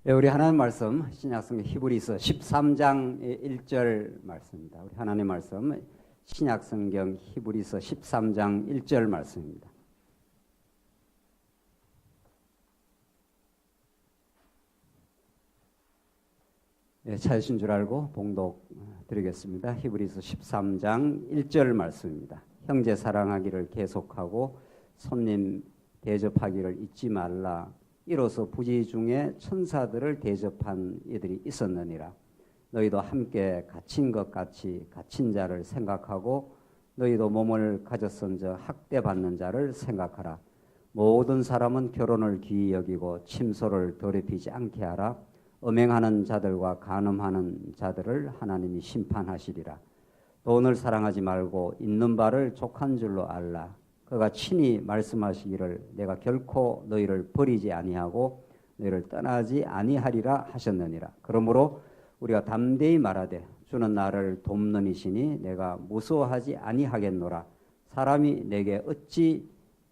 예, 우리 하나님 말씀 신약성경 히브리서 13장 1절 말씀입니다. 우리 하나님 말씀 신약성경 히브리서 13장 1절 말씀입니다. 예, 찾으신 줄 알고 봉독 드리겠습니다. 히브리서 13장 1절 말씀입니다. 형제 사랑하기를 계속하고 손님 대접하기를 잊지 말라. 이로써 부지 중에 천사들을 대접한 이들이 있었느니라. 너희도 함께 갇힌 것 같이 갇힌 자를 생각하고 너희도 몸을 가졌은저 학대받는 자를 생각하라. 모든 사람은 결혼을 귀히 여기고 침소를 더럽히지 않게 하라. 음행하는 자들과 간음하는 자들을 하나님이 심판하시리라. 돈을 사랑하지 말고 있는 바를 족한 줄로 알라. 그가 친히 말씀하시기를 내가 결코 너희를 버리지 아니하고 너희를 떠나지 아니하리라 하셨느니라. 그러므로 우리가 담대히 말하되 주는 나를 돕는 이시니 내가 무서워하지 아니하겠노라. 사람이 내게 어찌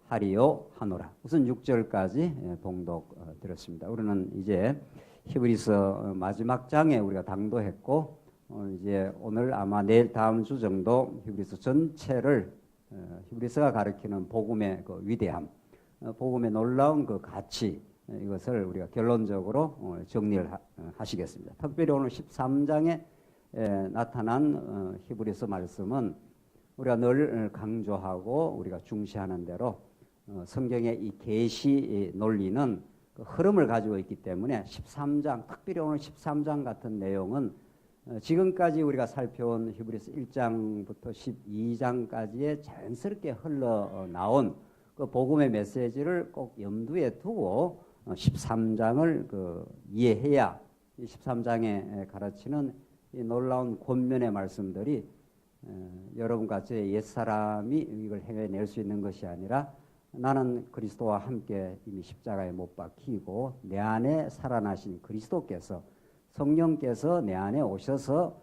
하리요 하노라. 우선 6절까지 봉독 드렸습니다. 우리는 이제 히브리서 마지막 장에 우리가 당도했고 이제 오늘 아마 내일 다음 주 정도 히브리서 전체를 히브리서가 가리키는 복음의 그 위대함, 복음의 놀라운 그 가치, 이것을 우리가 결론적으로 정리를 하시겠습니다. 특별히 오늘 13장에 나타난 히브리서 말씀은 우리가 늘 강조하고 우리가 중시하는 대로 성경의 이 계시 논리는 그 흐름을 가지고 있기 때문에 13장, 특별히 오늘 13장 같은 내용은 지금까지 우리가 살펴온 히브리서 1장부터 12장까지의 자연스럽게 흘러나온 그 복음의 메시지를 꼭 염두에 두고 13장을 이해해야 이 13장에 가르치는 이 놀라운 권면의 말씀들이 여러분과 제 옛사람이 이걸 해낼 수 있는 것이 아니라 나는 그리스도와 함께 이미 십자가에 못 박히고 내 안에 살아나신 그리스도께서 성령께서 내 안에 오셔서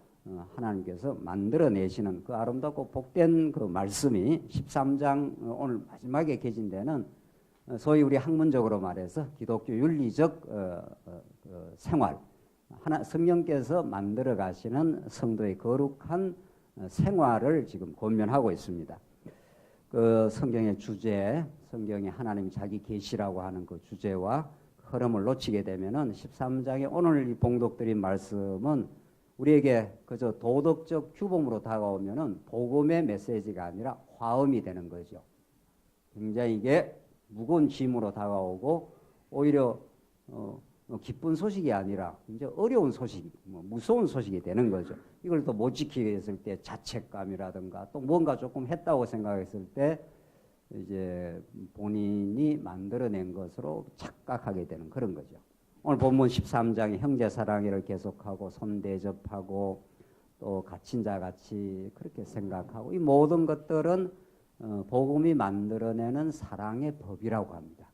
하나님께서 만들어내시는 그 아름답고 복된 그 말씀이 13장 오늘 마지막에 계신 데는 소위 우리 학문적으로 말해서 기독교 윤리적 생활, 성령께서 만들어 가시는 성도의 거룩한 생활을 지금 권면하고 있습니다. 그 성경의 주제, 성경의 하나님 자기 계시라고 하는 그 주제와 흐름을 놓치게 되면은 13장의 오늘 이 봉독드린 말씀은 우리에게 그저 도덕적 규범으로 다가오면은 복음의 메시지가 아니라 화음이 되는 거죠. 굉장히 이게 무거운 짐으로 다가오고 오히려 기쁜 소식이 아니라 이제 어려운 소식, 무서운 소식이 되는 거죠. 이걸 또 못 지키게 했을 때 자책감이라든가 또 뭔가 조금 했다고 생각했을 때 이제 본인이 만들어낸 것으로 착각하게 되는 그런 거죠. 오늘 본문 13장에 형제 사랑을 계속하고 손 대접하고 또 갇힌 자 같이 그렇게 생각하고 이 모든 것들은 복음이 만들어내는 사랑의 법이라고 합니다.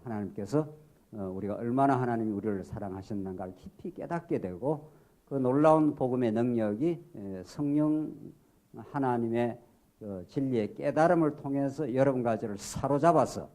하나님께서 우리가 얼마나 하나님이 우리를 사랑하셨는가를 깊이 깨닫게 되고 그 놀라운 복음의 능력이 성령 하나님의 진리의 깨달음을 통해서 여러분과 저를 사로잡아서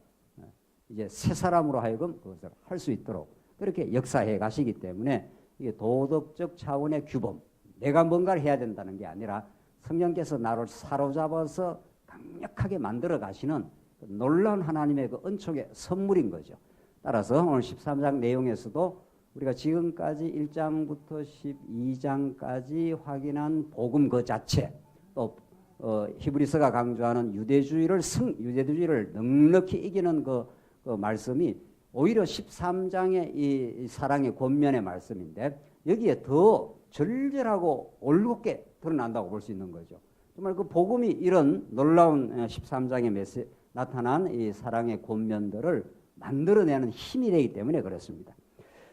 이제 새 사람으로 하여금 그것을 할 수 있도록 그렇게 역사해 가시기 때문에 이게 도덕적 차원의 규범, 내가 뭔가를 해야 된다는 게 아니라 성령께서 나를 사로잡아서 강력하게 만들어 가시는 놀라운 하나님의 그 은총의 선물인 거죠. 따라서 오늘 13장 내용에서도 우리가 지금까지 1장부터 12장까지 확인한 복음 그 자체, 또 히브리서가 강조하는 유대주의를 넉넉히 이기는 그 말씀이 오히려 13장의 이 사랑의 권면의 말씀인데 여기에 더 절절하고 올곧게 드러난다고 볼 수 있는 거죠. 정말 그 복음이 이런 놀라운 13장에 나타난 이 사랑의 권면들을 만들어내는 힘이 되기 때문에 그렇습니다.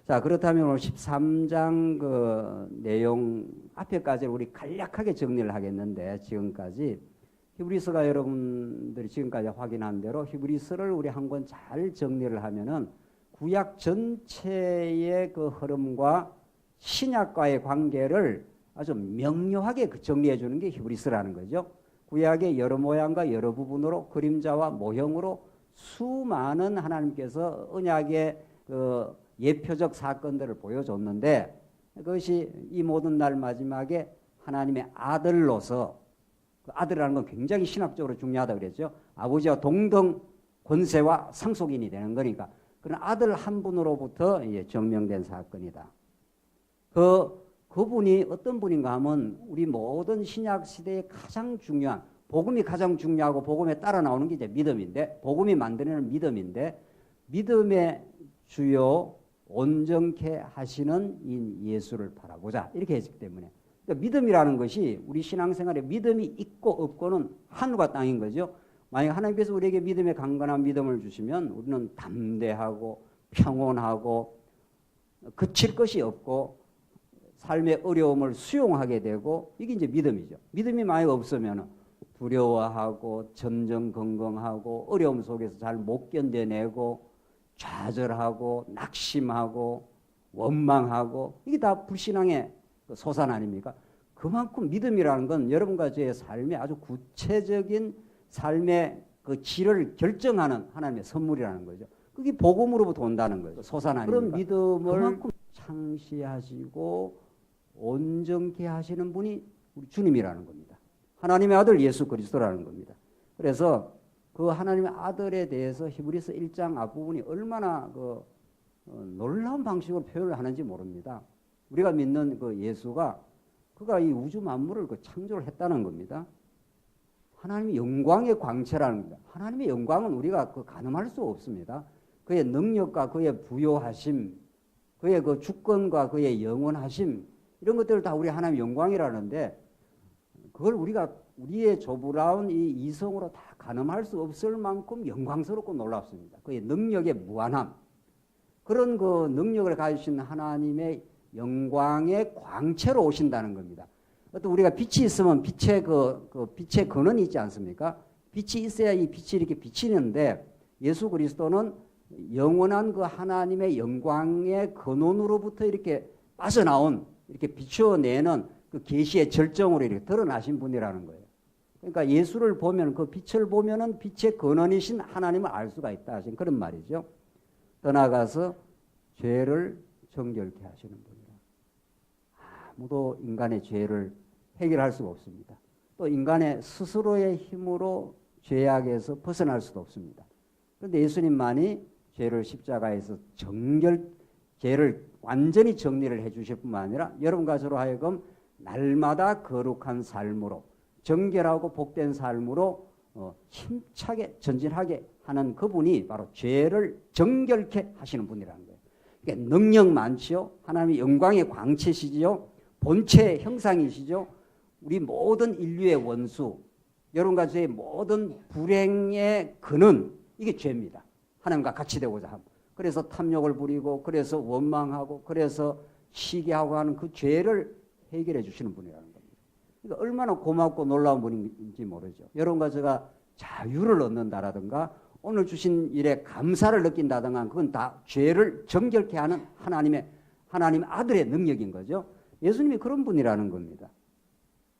자, 그렇다면 오늘 13장 그 내용 앞에까지 우리 간략하게 정리를 하겠는데 지금까지 히브리서가 여러분들이 지금까지 확인한 대로 히브리서를 우리 한번 잘 정리를 하면은 구약 전체의 그 흐름과 신약과의 관계를 아주 명료하게 정리해 주는 게 히브리서라는 거죠. 구약의 여러 모양과 여러 부분으로 그림자와 모형으로 수많은 하나님께서 언약의 그 예표적 사건들을 보여줬는데 그것이 이 모든 날 마지막에 하나님의 아들로서, 그 아들이라는 건 굉장히 신학적으로 중요하다고 그랬죠. 아버지와 동등 권세와 상속인이 되는 거니까 그런 아들 한 분으로부터 증명된 사건이다. 그분이 어떤 분인가 하면 우리 모든 신약 시대에 가장 중요한, 복음이 가장 중요하고 복음에 따라 나오는 게 이제 믿음인데, 복음이 만드는 믿음인데, 믿음의 주요 온전케 하시는 이 예수를 바라보자 이렇게 했기 때문에, 그러니까 믿음이라는 것이 우리 신앙생활에 믿음이 있고 없고는 하늘과 땅인 거죠. 만약 하나님께서 우리에게 믿음의 강건한 믿음을 주시면 우리는 담대하고 평온하고 그칠 것이 없고 삶의 어려움을 수용하게 되고, 이게 이제 믿음이죠. 믿음이 만약 없으면 두려워하고 전전긍긍하고 어려움 속에서 잘 못 견뎌내고 좌절하고 낙심하고 원망하고, 이게 다 불신앙의 소산 아닙니까? 그만큼 믿음이라는 건 여러분과 저의 삶에 아주 구체적인 삶의 그 질을 결정하는 하나님의 선물이라는 거죠. 그게 복음으로부터 온다는 거죠. 소산 아닙니까? 그런 믿음을 그만큼 창시하시고 온전케 하시는 분이 우리 주님이라는 겁니다. 하나님의 아들 예수 그리스도라는 겁니다. 그래서 그 하나님의 아들에 대해서 히브리서 1장 앞부분이 얼마나 놀라운 방식으로 표현을 하는지 모릅니다. 우리가 믿는 그 예수가, 그가 이 우주 만물을 창조를 했다는 겁니다. 하나님의 영광의 광채라는 겁니다. 하나님의 영광은 우리가 가늠할 수 없습니다. 그의 능력과 그의 부요하심, 그의 그 주권과 그의 영원하심, 이런 것들을 다 우리 하나님의 영광이라는데, 그걸 우리의 조부라운 이 이성으로 다 가늠할 수 없을 만큼 영광스럽고 놀랍습니다. 그의 능력의 무한함, 그런 그 능력을 가지신 하나님의 영광의 광채로 오신다는 겁니다. 또 우리가 빛이 있으면 빛의 빛의 근원이 있지 않습니까? 빛이 있어야 이 빛이 이렇게 비치는데, 예수 그리스도는 영원한 그 하나님의 영광의 근원으로부터 이렇게 빠져나온, 이렇게 비추어내는 그 계시의 절정으로 이렇게 드러나신 분이라는 거예요. 그러니까 예수를 보면, 그 빛을 보면은 빛의 근원이신 하나님을 알 수가 있다 하신 그런 말이죠. 더 나아가서 죄를 정결케 하시는 분이라. 아무도 인간의 죄를 해결할 수가 없습니다. 또 인간의 스스로의 힘으로 죄악에서 벗어날 수도 없습니다. 그런데 예수님만이 죄를 십자가에서 죄를 완전히 정리를 해 주실 뿐만 아니라 여러분과 저로 하여금 날마다 거룩한 삶으로, 정결하고 복된 삶으로 힘차게 전진하게 하는 그분이 바로 죄를 정결케 하시는 분이라는 거예요. 그러니까 능력 많지요. 하나님의 영광의 광채시지요. 본체의 형상이시죠. 우리 모든 인류의 원수, 여러분과 저의 모든 불행의 근원, 이게 죄입니다. 하나님과 같이 되고자 함. 그래서 탐욕을 부리고, 그래서 원망하고, 그래서 시기하고 하는 그 죄를 해결해 주시는 분이라는 겁니다. 그러니까 얼마나 고맙고 놀라운 분인지 모르죠. 여러분과 제가 자유를 얻는다라든가 오늘 주신 일에 감사를 느낀다든가, 그건 다 죄를 정결케 하는 하나님 아들의 능력인 거죠. 예수님이 그런 분이라는 겁니다.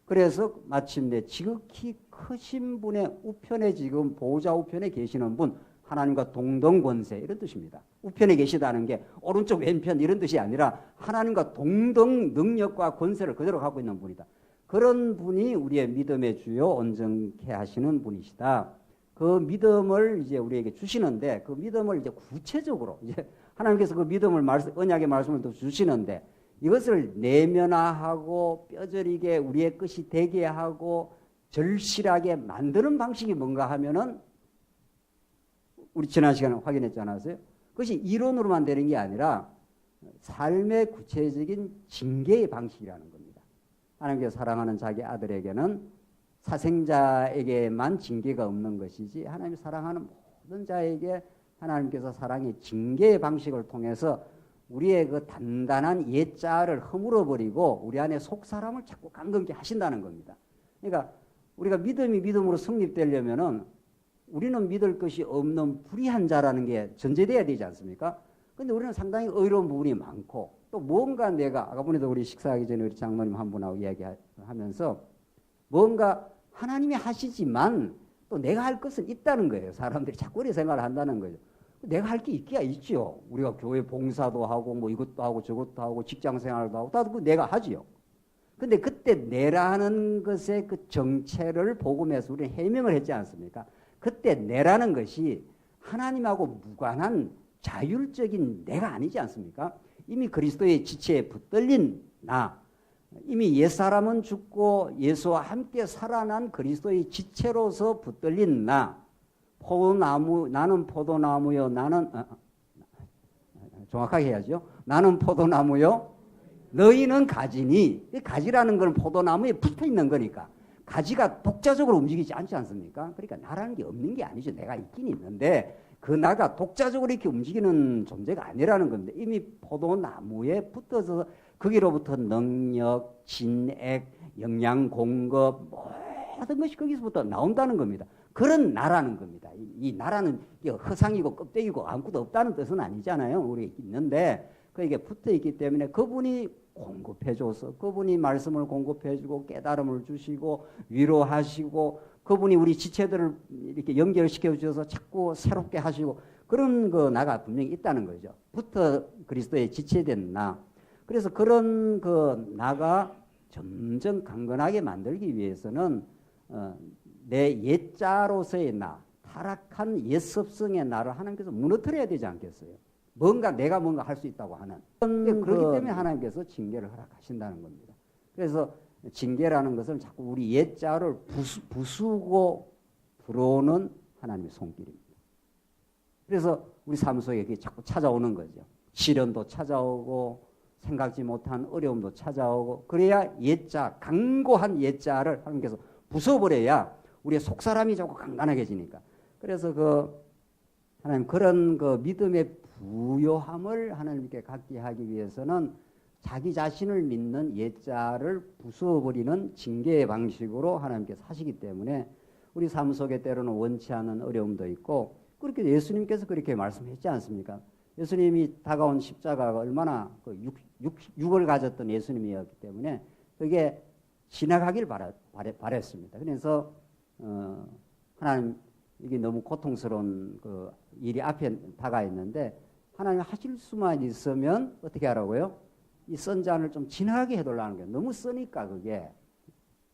그래서 마침내 지극히 크신 분의 우편에, 지금 보좌 우편에 계시는 분, 하나님과 동등 권세, 이런 뜻입니다. 우편에 계시다는 게 오른쪽 왼편 이런 뜻이 아니라 하나님과 동등 능력과 권세를 그대로 갖고 있는 분이다. 그런 분이 우리의 믿음의 주요 온전케 하시는 분이시다. 그 믿음을 이제 우리에게 주시는데, 그 믿음을 이제 구체적으로 이제 하나님께서 그 믿음을 언약의 말씀을 또 주시는데, 이것을 내면화하고 뼈저리게 우리의 것이 되게 하고 절실하게 만드는 방식이 뭔가 하면은, 우리 지난 시간에 확인했지 않았어요? 그것이 이론으로만 되는 게 아니라 삶의 구체적인 징계의 방식이라는 겁니다. 하나님께서 사랑하는 자기 아들에게는 사생자에게만 징계가 없는 것이지, 하나님이 사랑하는 모든 자에게 하나님께서 사랑의 징계의 방식을 통해서 우리의 그 단단한 옛자를 허물어버리고 우리 안에 속사람을 자꾸 강건케 하신다는 겁니다. 그러니까 우리가 믿음이 믿음으로 성립되려면은 우리는 믿을 것이 없는 불의한 자라는 게 전제돼야 되지 않습니까? 그런데 우리는 상당히 의로운 부분이 많고, 또 뭔가 내가, 아까 보니까 우리 식사하기 전에 우리 장모님 한 분하고 이야기하면서 뭔가 하나님이 하시지만 또 내가 할 것은 있다는 거예요. 사람들이 자꾸 이렇게 생각을 한다는 거죠. 내가 할 게 있기야 있지요. 우리가 교회 봉사도 하고 뭐 이것도 하고 저것도 하고 직장 생활도 하고 다 그 내가 하지요. 근데 그때 내라는 것의 그 정체를 복음에서 우리는 해명을 했지 않습니까? 그때 내라는 것이 하나님하고 무관한 자율적인 내가 아니지 않습니까? 이미 그리스도의 지체에 붙들린 나, 이미 옛사람은 죽고 예수와 함께 살아난 그리스도의 지체로서 붙들린 나, 포도나무, 나는 포도나무요, 나는 정확하게 해야죠. 나는 포도나무요, 너희는 가지니. 가지라는 건 포도나무에 붙어 있는 거니까 가지가 독자적으로 움직이지 않지 않습니까? 그러니까 나라는 게 없는 게 아니죠. 내가 있긴 있는데 그 나가 독자적으로 이렇게 움직이는 존재가 아니라는 겁니다. 이미 포도나무에 붙어서 거기로부터 능력, 진액, 영양 공급 모든 것이 거기서부터 나온다는 겁니다. 그런 나라는 겁니다. 이 나라는 허상이고 껍데기고 아무것도 없다는 뜻은 아니잖아요. 우리 있는데 그에게 붙어 있기 때문에 그분이 공급해줘서 그분이 말씀을 공급해주고 깨달음을 주시고 위로하시고 그분이 우리 지체들을 이렇게 연결시켜 주셔서 자꾸 새롭게 하시고 그런 그 나가 분명히 있다는 거죠. 붙어 그리스도의 지체된 나. 그래서 그런 그 나가 점점 강건하게 만들기 위해서는 내 옛자로서의 나, 타락한 옛습성의 나를 하나님께서 무너뜨려야 되지 않겠어요? 내가 뭔가 할 수 있다고 하는. 그렇기 때문에 하나님께서 징계를 허락하신다는 겁니다. 그래서 징계라는 것은 자꾸 우리 옛자를 부수고 들어오는 하나님의 손길입니다. 그래서 우리 삶 속에 그게 자꾸 찾아오는 거죠. 시련도 찾아오고 생각지 못한 어려움도 찾아오고 그래야 옛자, 강고한 옛자를 하나님께서 부숴버려야 우리의 속사람이 자꾸 강간하게지니까. 그래서 하나님 그런 믿음의 부요함을 하나님께 갖게 하기 위해서는 자기 자신을 믿는 옛자를 부숴버리는 징계의 방식으로 하나님께서 하시기 때문에 우리 삶 속에 때로는 원치 않은 어려움도 있고 그렇게 예수님께서 그렇게 말씀했지 않습니까? 예수님이 다가온 십자가가 얼마나 육을 가졌던 예수님이었기 때문에 그게 지나가길 바랬습니다. 그래서 하나님 이게 너무 고통스러운 일이 앞에 다가 있는데 하나님 하실 수만 있으면 어떻게 하라고요? 이 쓴 잔을 좀 지나가게 해달라는 거예요. 너무 쓰니까 그게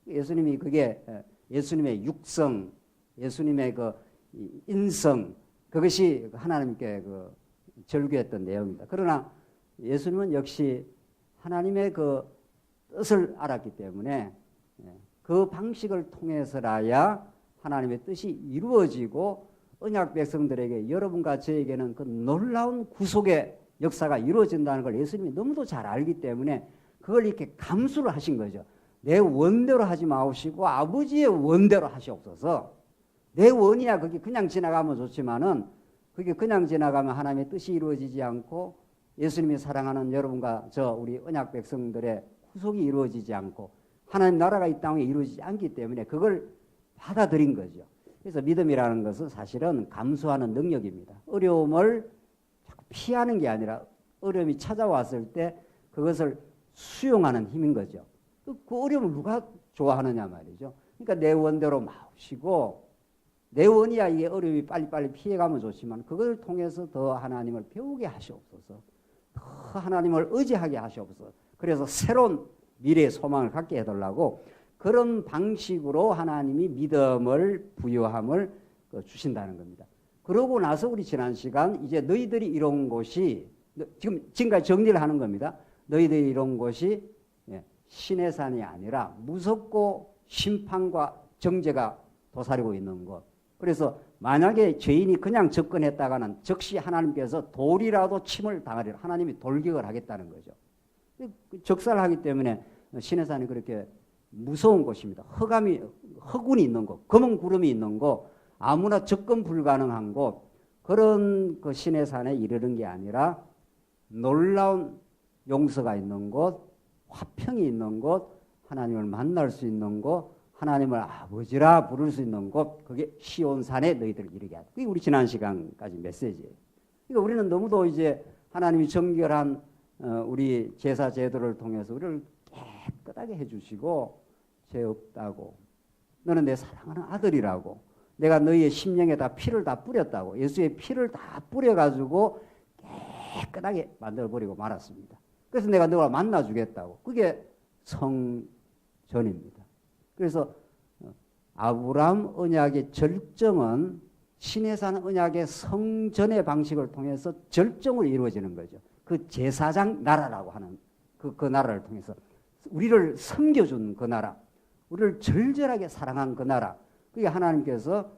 예수님의 육성, 예수님의 인성 그것이 하나님께 절규했던 내용입니다. 그러나 예수님은 역시 하나님의 뜻을 알았기 때문에 그 방식을 통해서라야 하나님의 뜻이 이루어지고 언약 백성들에게 여러분과 저에게는 그 놀라운 구속의 역사가 이루어진다는 걸 예수님이 너무도 잘 알기 때문에 그걸 이렇게 감수를 하신 거죠. 내 원대로 하지 마시고 아버지의 원대로 하시옵소서. 내 원이야 그게 그냥 지나가면 좋지만은 그게 그냥 지나가면 하나님의 뜻이 이루어지지 않고 예수님이 사랑하는 여러분과 우리 언약 백성들의 구속이 이루어지지 않고 하나님 나라가 이 땅에 이루어지지 않기 때문에 그걸 받아들인 거죠. 그래서 믿음이라는 것은 사실은 감수하는 능력입니다. 어려움을 자꾸 피하는 게 아니라 어려움이 찾아왔을 때 그것을 수용하는 힘인 거죠. 그 어려움을 누가 좋아하느냐 말이죠. 그러니까 내 원대로 마시고 내 원이야 이게 어려움이 빨리빨리 피해가면 좋지만 그걸 통해서 더 하나님을 배우게 하시옵소서. 더 하나님을 의지하게 하시옵소서. 그래서 새로운 미래의 소망을 갖게 해달라고 그런 방식으로 하나님이 믿음을 부여함을 주신다는 겁니다. 그러고 나서 우리 지난 시간 이제 너희들이 이런 곳이 지금까지 정리를 하는 겁니다. 너희들이 이런 곳이 신의 산이 아니라 무섭고 심판과 정죄가 도사리고 있는 곳. 그래서 만약에 죄인이 그냥 접근했다가는 즉시 하나님께서 돌이라도 침을 당하리라. 하나님이 돌격을 하겠다는 거죠. 적살하기 때문에 신의 산이 그렇게 무서운 곳입니다. 허군이 있는 곳, 검은 구름이 있는 곳, 아무나 접근 불가능한 곳, 그런 신의 산에 이르는 게 아니라 놀라운 용서가 있는 곳, 화평이 있는 곳, 하나님을 만날 수 있는 곳, 하나님을 아버지라 부를 수 있는 곳, 그게 시온산에 너희들 이르게 하다. 그게 우리 지난 시간까지 메시지예요. 그러니까 우리는 너무도 이제 하나님이 정결한 우리 제사 제도를 통해서 우리를 깨끗하게 해주시고 죄 없다고 너는 내 사랑하는 아들이라고 내가 너희의 심령에다 피를 다 뿌렸다고. 예수의 피를 다 뿌려가지고 깨끗하게 만들어버리고 말았습니다. 그래서 내가 너를 만나주겠다고. 그게 성전입니다. 그래서 아브라함 언약의 절정은 신의 산 언약의 성전의 방식을 통해서 절정으로 이루어지는 거죠. 그 제사장 나라라고 하는 그 나라를 통해서 우리를 섬겨준 그 나라, 우리를 절절하게 사랑한 그 나라, 그게 하나님께서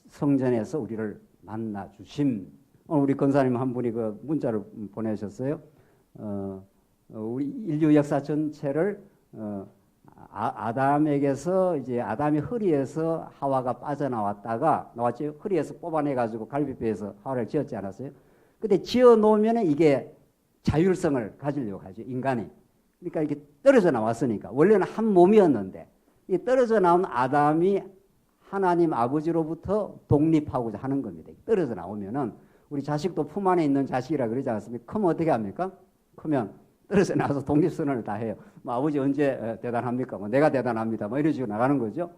성전에서 우리를 만나 주심. 오늘 우리 권사님 한 분이 그 문자를 보내셨어요. 우리 인류 역사 전체를 아담에게서 이제 아담의 허리에서 하와가 빠져나왔다가 나왔죠. 허리에서 뽑아내가지고 갈비뼈에서 하와를 지었지 않았어요? 근데 지어 놓으면 이게 자율성을 가지려고 하죠, 인간이. 그러니까 이렇게 떨어져 나왔으니까. 원래는 한 몸이었는데 이 떨어져 나온 아담이 하나님 아버지로부터 독립하고자 하는 겁니다. 떨어져 나오면은 우리 자식도 품 안에 있는 자식이라 그러지 않습니까? 크면 어떻게 합니까? 크면 떨어져 나와서 독립선언을 다 해요. 뭐 아버지 언제 대단합니까? 뭐 내가 대단합니다. 뭐 이런 식으로 나가는 거죠.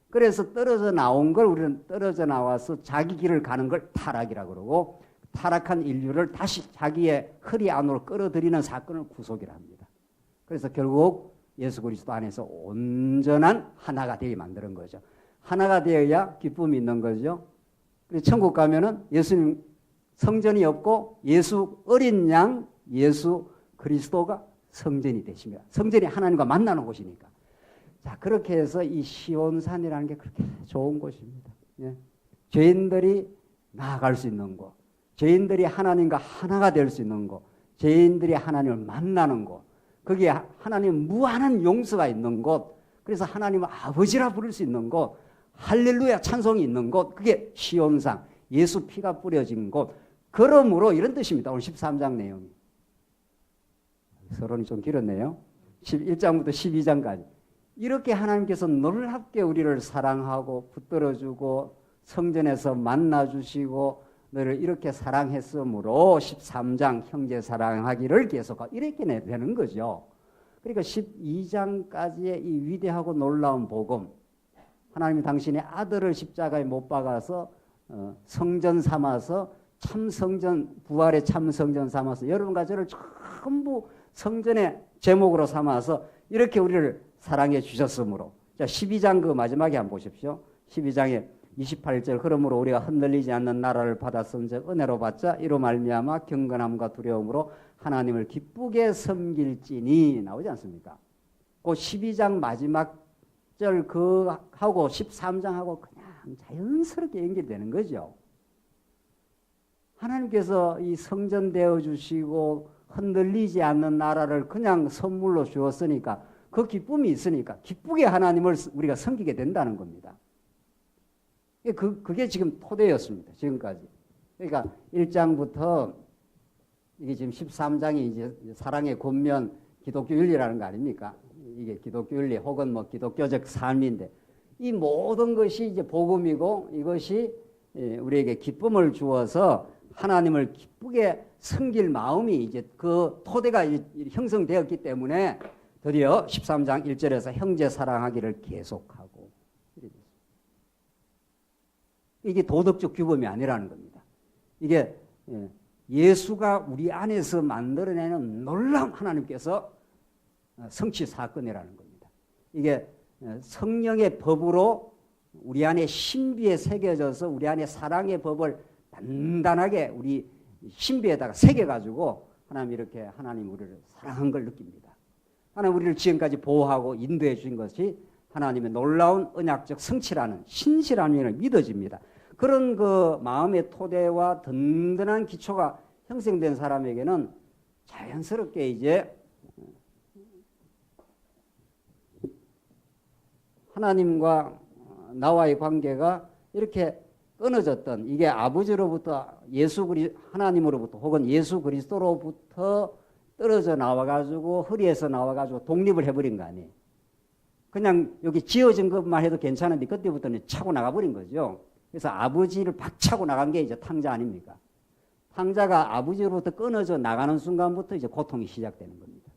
그래서 떨어져 나온 걸 우리는 떨어져 나와서 자기 길을 가는 걸 타락이라고 그러고, 타락한 인류를 다시 자기의 허리 안으로 끌어들이는 사건을 구속이라 합니다. 그래서 결국 예수 그리스도 안에서 온전한 하나가 되게 만드는 거죠. 하나가 되어야 기쁨이 있는 거죠. 그래서 천국 가면은 예수님 성전이 없고 예수 어린 양 예수 그리스도가 성전이 되십니다. 성전이 하나님과 만나는 곳이니까. 자, 그렇게 해서 이 시온산이라는 게 그렇게 좋은 곳입니다. 예. 죄인들이 나아갈 수 있는 곳, 죄인들이 하나님과 하나가 될 수 있는 곳, 죄인들이 하나님을 만나는 곳, 거기에 하나님 무한한 용서가 있는 곳, 그래서 하나님을 아버지라 부를 수 있는 곳, 할렐루야 찬송이 있는 곳, 그게 시온산, 예수 피가 뿌려진 곳. 그러므로 이런 뜻입니다. 오늘 13장 내용이. 서론이 좀 길었네요. 1장부터 12장까지. 이렇게 하나님께서 놀랍게 우리를 사랑하고 붙들어주고 성전에서 만나주시고 너를 이렇게 사랑했으므로 13장 형제 사랑하기를 계속하고 이렇게 되는 거죠. 그러니까 12장까지의 이 위대하고 놀라운 복음, 하나님이 당신의 아들을 십자가에 못 박아서 성전 삼아서 참성전, 부활의 참성전 삼아서 여러분과 저를 전부 성전의 제목으로 삼아서 이렇게 우리를 사랑해 주셨으므로. 자, 12장 그 마지막에 한번 보십시오. 12장에 28절, 그러므로 우리가 흔들리지 않는 나라를 받았은즉 은혜로 받자 이로 말미암아 경건함과 두려움으로 하나님을 기쁘게 섬길지니, 나오지 않습니까? 그 12장 마지막 절 그 하고 13장하고 그냥 자연스럽게 연결되는 거죠. 하나님께서 이 성전 되어 주시고 흔들리지 않는 나라를 그냥 선물로 주었으니까 그 기쁨이 있으니까 기쁘게 하나님을 우리가 섬기게 된다는 겁니다. 그게 지금 토대였습니다. 지금까지. 그러니까 1장부터 이게 지금 13장이 이제 사랑의 권면 기독교 윤리라는 거 아닙니까? 이게 기독교 윤리 혹은 뭐 기독교적 삶인데 이 모든 것이 이제 복음이고 이것이 우리에게 기쁨을 주어서 하나님을 기쁘게 섬길 마음이 이제 그 토대가 형성되었기 때문에 드디어 13장 1절에서 형제 사랑하기를 계속하고, 이게 도덕적 규범이 아니라는 겁니다. 이게 예수가 우리 안에서 만들어내는 놀라운 하나님께서 성취 사건이라는 겁니다. 이게 성령의 법으로 우리 안에 신비에 새겨져서 우리 안에 사랑의 법을 단단하게 우리 신비에다가 새겨가지고 하나님 이렇게 하나님 우리를 사랑한 걸 느낍니다. 하나님 우리를 지금까지 보호하고 인도해 주신 것이 하나님의 놀라운 언약적 성취라는 신실함을 믿어집니다. 그런 그 마음의 토대와 든든한 기초가 형성된 사람에게는 자연스럽게 이제 하나님과 나와의 관계가 이렇게 끊어졌던, 이게 아버지로부터 하나님으로부터 혹은 예수 그리스도로부터 떨어져 나와가지고 허리에서 나와가지고 독립을 해버린 거 아니에요. 그냥 여기 지어진 것만 해도 괜찮은데 그때부터는 차고 나가버린 거죠. 그래서 아버지를 박차고 나간 게 이제 탕자 아닙니까? 탕자가 아버지로부터 끊어져 나가는 순간부터 이제 고통이 시작되는 겁니다.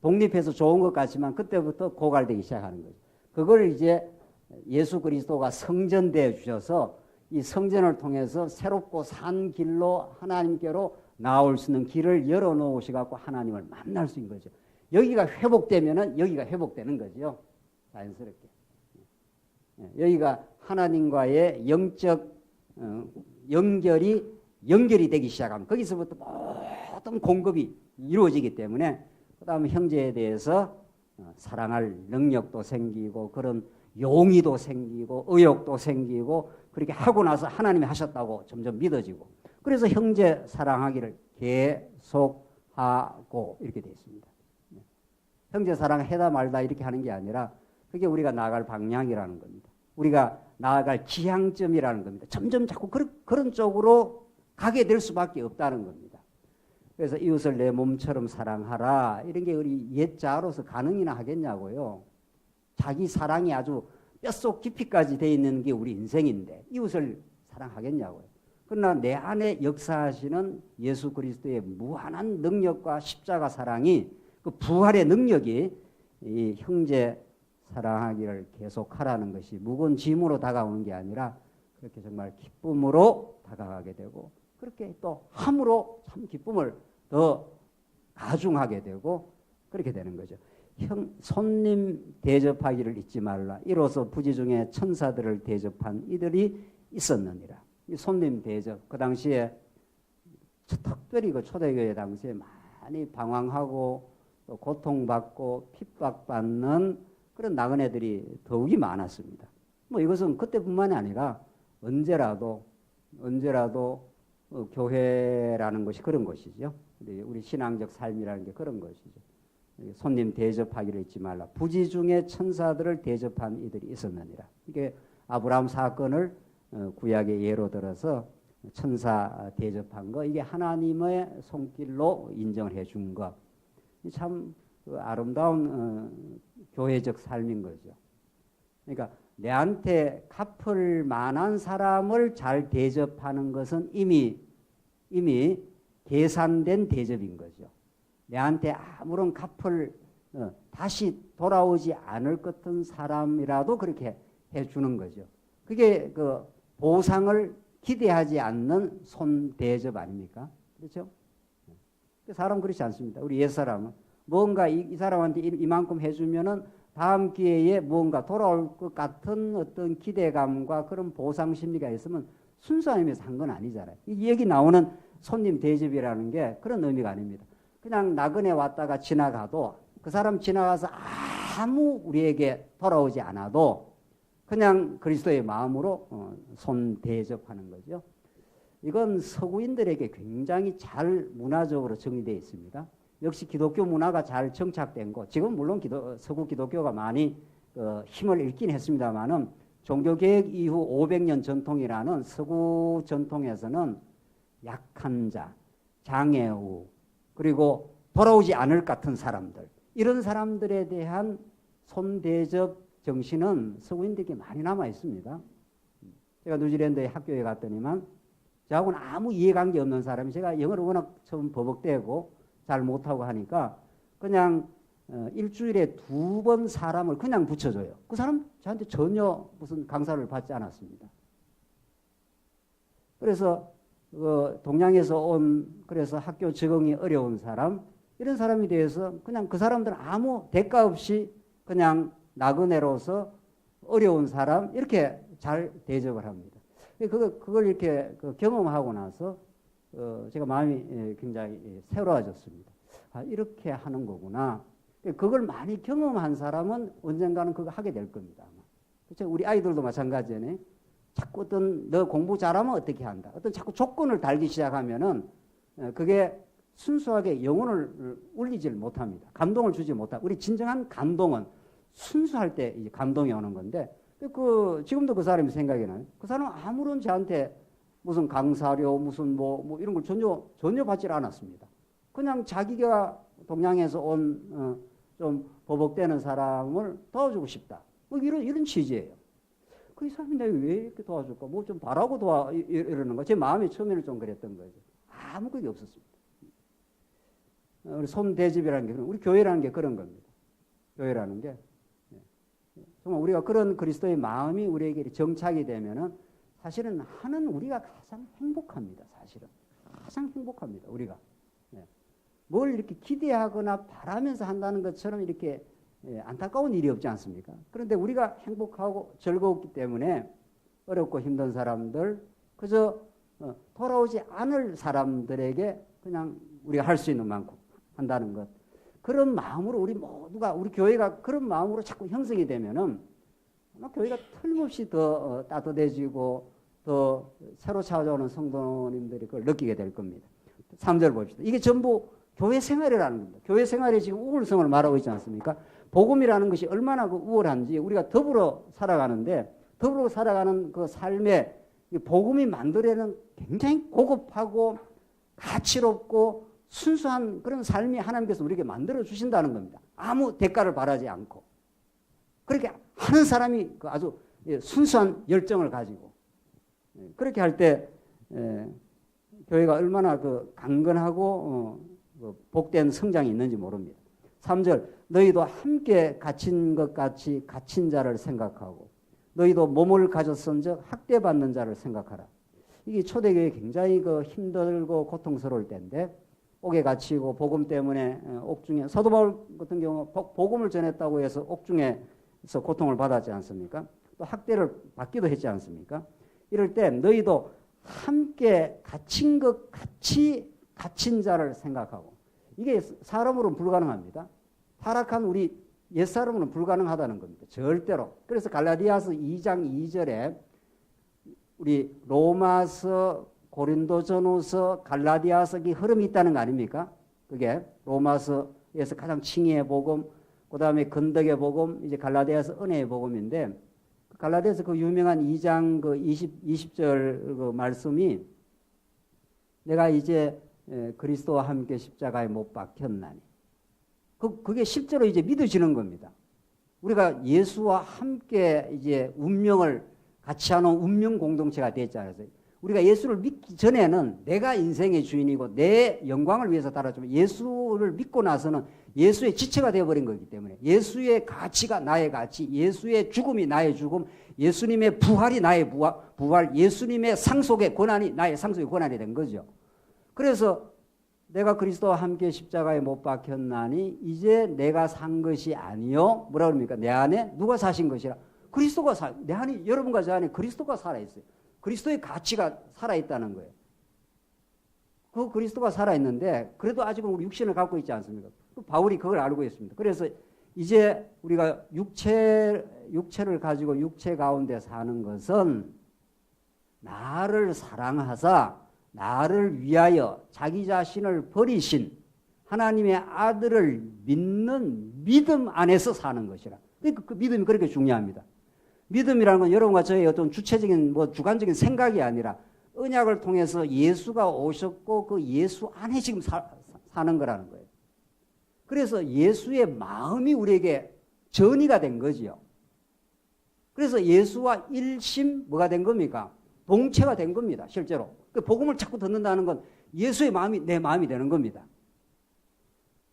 독립해서 좋은 것 같지만 그때부터 고갈되기 시작하는 거죠. 그걸 이제 예수 그리스도가 성전되어 주셔서 이 성전을 통해서 새롭고 산 길로 하나님께로 나올 수 있는 길을 열어놓으시 갖고 하나님을 만날 수 있는 거죠. 여기가 회복되면은 여기가 회복되는 거죠. 자연스럽게. 여기가 하나님과의 영적 연결이 되기 시작하면 거기서부터 모든 공급이 이루어지기 때문에 그다음에 형제에 대해서 사랑할 능력도 생기고 그런 용의도 생기고 의욕도 생기고 그렇게 하고 나서 하나님이 하셨다고 점점 믿어지고 그래서 형제 사랑하기를 계속하고 이렇게 되어 있습니다. 형제 사랑해다 말다 이렇게 하는 게 아니라 그게 우리가 나아갈 방향이라는 겁니다. 우리가 나아갈 지향점이라는 겁니다. 점점 자꾸 그런 쪽으로 가게 될 수밖에 없다는 겁니다. 그래서 이웃을 내 몸처럼 사랑하라 이런 게 우리 옛자로서 가능이나 하겠냐고요. 자기 사랑이 아주 뼛속 깊이까지 돼 있는 게 우리 인생인데 이웃을 사랑하겠냐고요. 그러나 내 안에 역사하시는 예수 그리스도의 무한한 능력과 십자가 사랑이 그 부활의 능력이 이 형제 사랑하기를 계속하라는 것이 무거운 짐으로 다가오는 게 아니라 그렇게 정말 기쁨으로 다가가게 되고 그렇게 또 함으로 참 기쁨을 더 가중하게 되고 그렇게 되는 거죠. 손님 대접하기를 잊지 말라. 이로써 부지 중에 천사들을 대접한 이들이 있었느니라. 이 손님 대접 그 당시에 특별히 그 초대교회 당시에 많이 방황하고 또 고통받고 핍박받는 그런 나그네들이 더욱이 많았습니다. 뭐 이것은 그때뿐만이 아니라 언제라도 교회라는 것이 그런 것이죠. 우리 신앙적 삶이라는 게 그런 것이죠. 손님 대접하기를 잊지 말라. 부지 중에 천사들을 대접한 이들이 있었느니라. 이게 아브라함 사건을 구약의 예로 들어서 천사 대접한 거 이게 하나님의 손길로 인정을 해준 것. 참 아름다운 교회적 삶인 거죠. 그러니까 내한테 갚을 만한 사람을 잘 대접하는 것은 이미 계산된 대접인 거죠. 내한테 아무런 갚을 다시 돌아오지 않을 것 같은 사람이라도 그렇게 해주는 거죠. 그게 그 보상을 기대하지 않는 손대접 아닙니까? 그렇죠? 사람 그렇지 않습니다. 우리 옛사람은 뭔가 이 사람한테 이만큼 해주면은 다음 기회에 뭔가 돌아올 것 같은 어떤 기대감과 그런 보상 심리가 있으면 순수한 의미에서 한 건 아니잖아요. 이 얘기 나오는 손님 대접이라는 게 그런 의미가 아닙니다. 그냥 나그네 왔다가 지나가도 그 사람 지나가서 아무 우리에게 돌아오지 않아도 그냥 그리스도의 마음으로 손 대접하는 거죠. 이건 서구인들에게 굉장히 잘 문화적으로 정리되어 있습니다. 역시 기독교 문화가 잘 정착된 거. 지금 물론 서구 기독교가 많이 힘을 잃긴 했습니다만은 종교개혁 이후 500년 전통이라는 서구 전통에서는 약한 자, 장애우, 그리고 돌아오지 않을 것 같은 사람들 이런 사람들에 대한 손대접 정신은 서구인들에게 많이 남아 있습니다. 제가 뉴질랜드에 학교에 갔더니만 저하고는 아무 이해관계 없는 사람이 제가 영어를 워낙 처음 버벅대고 잘 못하고 하니까 그냥 일주일에 2번 사람을 그냥 붙여줘요. 그 사람 저한테 전혀 무슨 강사를 받지 않았습니다. 그래서 동양에서 온 그래서 학교 적응이 어려운 사람 이런 사람에 대해서 그냥 그 사람들은 아무 대가 없이 그냥 나그네로서 어려운 사람 이렇게 잘 대접을 합니다. 그걸 이렇게 경험하고 나서 제가 마음이 굉장히 새로워졌습니다. 아, 이렇게 하는 거구나. 그걸 많이 경험한 사람은 언젠가는 그거 하게 될 겁니다. 그렇죠? 우리 아이들도 마찬가지네. 자꾸 어떤 너 공부 잘하면 어떻게 한다. 어떤 자꾸 조건을 달기 시작하면은 그게 순수하게 영혼을 울리질 못합니다. 감동을 주지 못하고 우리 진정한 감동은 순수할 때 이제 감동이 오는 건데 지금도 그 사람이 생각이 나요. 그 사람은 아무런 저한테 무슨 강사료 무슨 뭐 이런 걸 전혀 받질 않았습니다. 그냥 자기가 동양에서 온 좀 버벅대는 사람을 도와주고 싶다. 뭐 이런 취지예요. 그 사람이 내가 왜 이렇게 도와줄까? 뭐 좀 바라고 이러는 거. 제 마음이 처음에는 좀 그랬던 거죠. 아무 그게 없었습니다. 우리 손대접이라는 게 우리 교회라는 게 그런 겁니다. 교회라는 게 정말 우리가 그런 그리스도의 마음이 우리에게 정착이 되면은 사실은 하는 우리가 가장 행복합니다. 사실은 가장 행복합니다. 우리가 뭘 이렇게 기대하거나 바라면서 한다는 것처럼 이렇게 안타까운 일이 없지 않습니까? 그런데 우리가 행복하고 즐거웠기 때문에 어렵고 힘든 사람들, 그저 돌아오지 않을 사람들에게 그냥 우리가 할 수 있는 만큼 한다는 것. 그런 마음으로 우리 모두가, 우리 교회가 그런 마음으로 자꾸 형성이 되면은 교회가 틀림없이 더 따뜻해지고 더 새로 찾아오는 성도님들이 그걸 느끼게 될 겁니다. 3절 봅시다. 이게 전부 교회 생활이라는 겁니다. 교회 생활이 지금 우월성을 말하고 있지 않습니까? 복음이라는 것이 얼마나 그 우월한지 우리가 더불어 살아가는데 더불어 살아가는 그 삶에 복음이 만들어내는 굉장히 고급하고 가치롭고 순수한 그런 삶이 하나님께서 우리에게 만들어 주신다는 겁니다. 아무 대가를 바라지 않고 그렇게 하는 사람이 아주 순수한 열정을 가지고 그렇게 할 때 교회가 얼마나 그 강건하고 복된 성장이 있는지 모릅니다. 3절 너희도 함께 갇힌 것 같이 갇힌 자를 생각하고 너희도 몸을 가졌은즉 학대받는 자를 생각하라. 이게 초대교회 굉장히 그 힘들고 고통스러울 때인데 옥에 갇히고 복음 때문에 옥중에 사도 바울 같은 경우 복음을 전했다고 해서 옥중에서 고통을 받았지 않습니까? 또 학대를 받기도 했지 않습니까? 이럴 때 너희도 함께 갇힌 것 같이 갇힌 자를 생각하고 이게 사람으로는 불가능합니다. 타락한 우리 옛사람으로는 불가능하다는 겁니다. 절대로. 그래서 갈라디아서 2장 2절에 우리 로마서, 고린도전후서, 갈라디아서기 흐름이 있다는 거 아닙니까? 그게 로마서에서 가장 칭의의 복음, 그 다음에 건덕의 복음, 이제 갈라디아서 은혜의 복음인데 갈라디아서 그 유명한 2장 그 20절 그 말씀이 내가 이제 그리스도와 함께 십자가에 못 박혔나니 그게 실제로 이제 믿어지는 겁니다. 우리가 예수와 함께 이제 운명을 같이 하는 운명 공동체가 됐잖아요. 우리가 예수를 믿기 전에는 내가 인생의 주인이고 내 영광을 위해서 살았지만 예수를 믿고 나서는 예수의 지체가 되어버린 거기 때문에 예수의 가치가 나의 가치, 예수의 죽음이 나의 죽음, 예수님의 부활이 나의 부활, 예수님의 상속의 권한이 나의 상속의 권한이 된 거죠. 그래서 내가 그리스도와 함께 십자가에 못 박혔나니 이제 내가 산 것이 아니요. 뭐라 그럽니까? 내 안에 누가 사신 것이라. 그리스도가 내 안에 여러분과 저 안에 그리스도가 살아있어요. 그리스도의 가치가 살아있다는 거예요. 그 그리스도가 살아있는데 그래도 아직은 우리 육신을 갖고 있지 않습니까? 바울이 그걸 알고 있습니다. 그래서 이제 우리가 육체를 가지고 육체 가운데 사는 것은 나를 사랑하사 나를 위하여 자기 자신을 버리신 하나님의 아들을 믿는 믿음 안에서 사는 것이라. 그 믿음이 그렇게 중요합니다. 믿음이라는 건 여러분과 저의 어떤 주체적인 주관적인 생각이 아니라 언약을 통해서 예수가 오셨고 그 예수 안에 지금 사는 거라는 거예요. 그래서 예수의 마음이 우리에게 전이가 된 거지요. 그래서 예수와 일심 뭐가 된 겁니까? 동체가 된 겁니다. 실제로. 그 복음을 자꾸 듣는다는 건 예수의 마음이 내 마음이 되는 겁니다.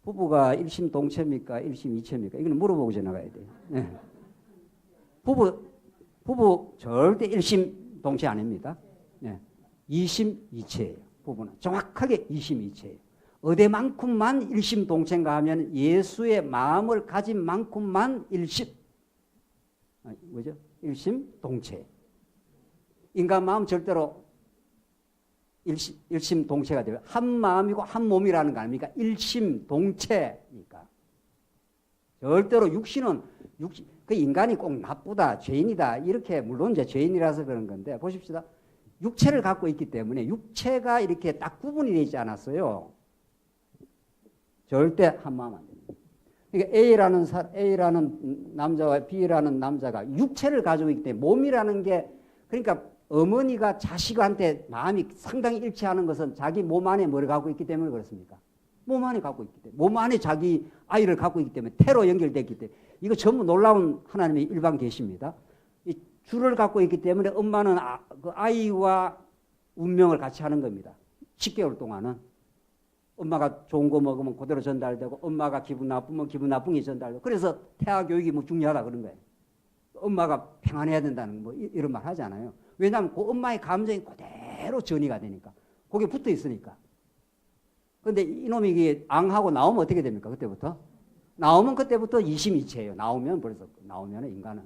부부가 일심 동체입니까? 일심 이체입니까? 이거는 물어보고 지나가야 돼요. 네. 부부 절대 일심 동체 아닙니다. 네. 이심 이체예요. 부부는 정확하게 이심 이체예요. 어디만큼만 일심 동체인가 하면 예수의 마음을 가진 만큼만 일심 뭐죠? 일심 동체. 인간 마음 절대로 일심 동체가 돼요. 한 마음이고 한 몸이라는 거 아닙니까? 일심 동체니까. 절대로 육신은 그 인간이 꼭 나쁘다, 죄인이다 이렇게 물론 이제 죄인이라서 그런 건데 보십시다. 육체를 갖고 있기 때문에 육체가 이렇게 딱 구분이 되지 않았어요. 절대 한 마음 안 됩니다. 그러니까 A라는 남자와 B라는 남자가 육체를 가지고 있기 때문에 몸이라는 게 그러니까 어머니가 자식한테 마음이 상당히 일치하는 것은 자기 몸 안에 뭘 갖고 있기 때문에 그렇습니까? 몸 안에 갖고 있기 때문에 몸 안에 자기 아이를 갖고 있기 때문에 태로 연결됐기 때문에 이거 전부 놀라운 하나님의 일반 계시입니다. 이 줄을 갖고 있기 때문에 엄마는 그 아이와 운명을 같이 하는 겁니다. 10개월 동안은 엄마가 좋은 거 먹으면 그대로 전달되고 엄마가 기분 나쁘면 기분 나쁜 게 전달되고 그래서 태아 교육이 뭐 중요하다 그런 거예요. 엄마가 평안해야 된다는 뭐 이런 말 하잖아요. 왜냐하면 그 엄마의 감정이 그대로 전이가 되니까. 거기에 붙어 있으니까. 근데 이놈이 이게 앙하고 나오면 어떻게 됩니까? 그때부터? 나오면 그때부터 이심이체예요. 나오면 벌써 나오면 인간은.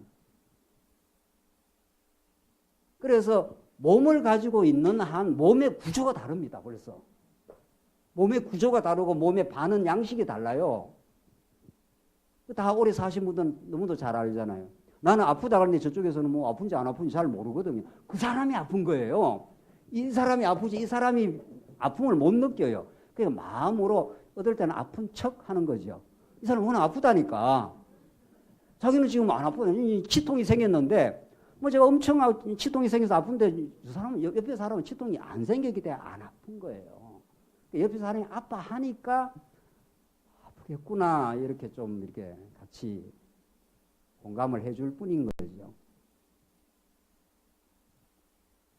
그래서 몸을 가지고 있는 한 몸의 구조가 다릅니다. 벌써. 몸의 구조가 다르고 몸의 반응 양식이 달라요. 다 오래 사신 분들은 너무도 잘 알잖아요. 나는 아프다 그러는데 저쪽에서는 뭐 아픈지 안 아픈지 잘 모르거든요. 그 사람이 아픈 거예요. 이 사람이 아프지 이 사람이 아픔을 못 느껴요. 그러니까 마음으로 어떨 때는 아픈 척 하는 거죠. 이 사람은 워낙 아프다니까. 자기는 지금 안 아프네. 치통이 생겼는데 뭐 제가 엄청 치통이 생겨서 아픈데 저 사람은 옆에 사람은 치통이 안 생겼기 때문에 안 아픈 거예요. 옆에 사람이 아파하니까 아프겠구나 이렇게 좀 이렇게 같이 공감을 해줄 뿐인 거죠.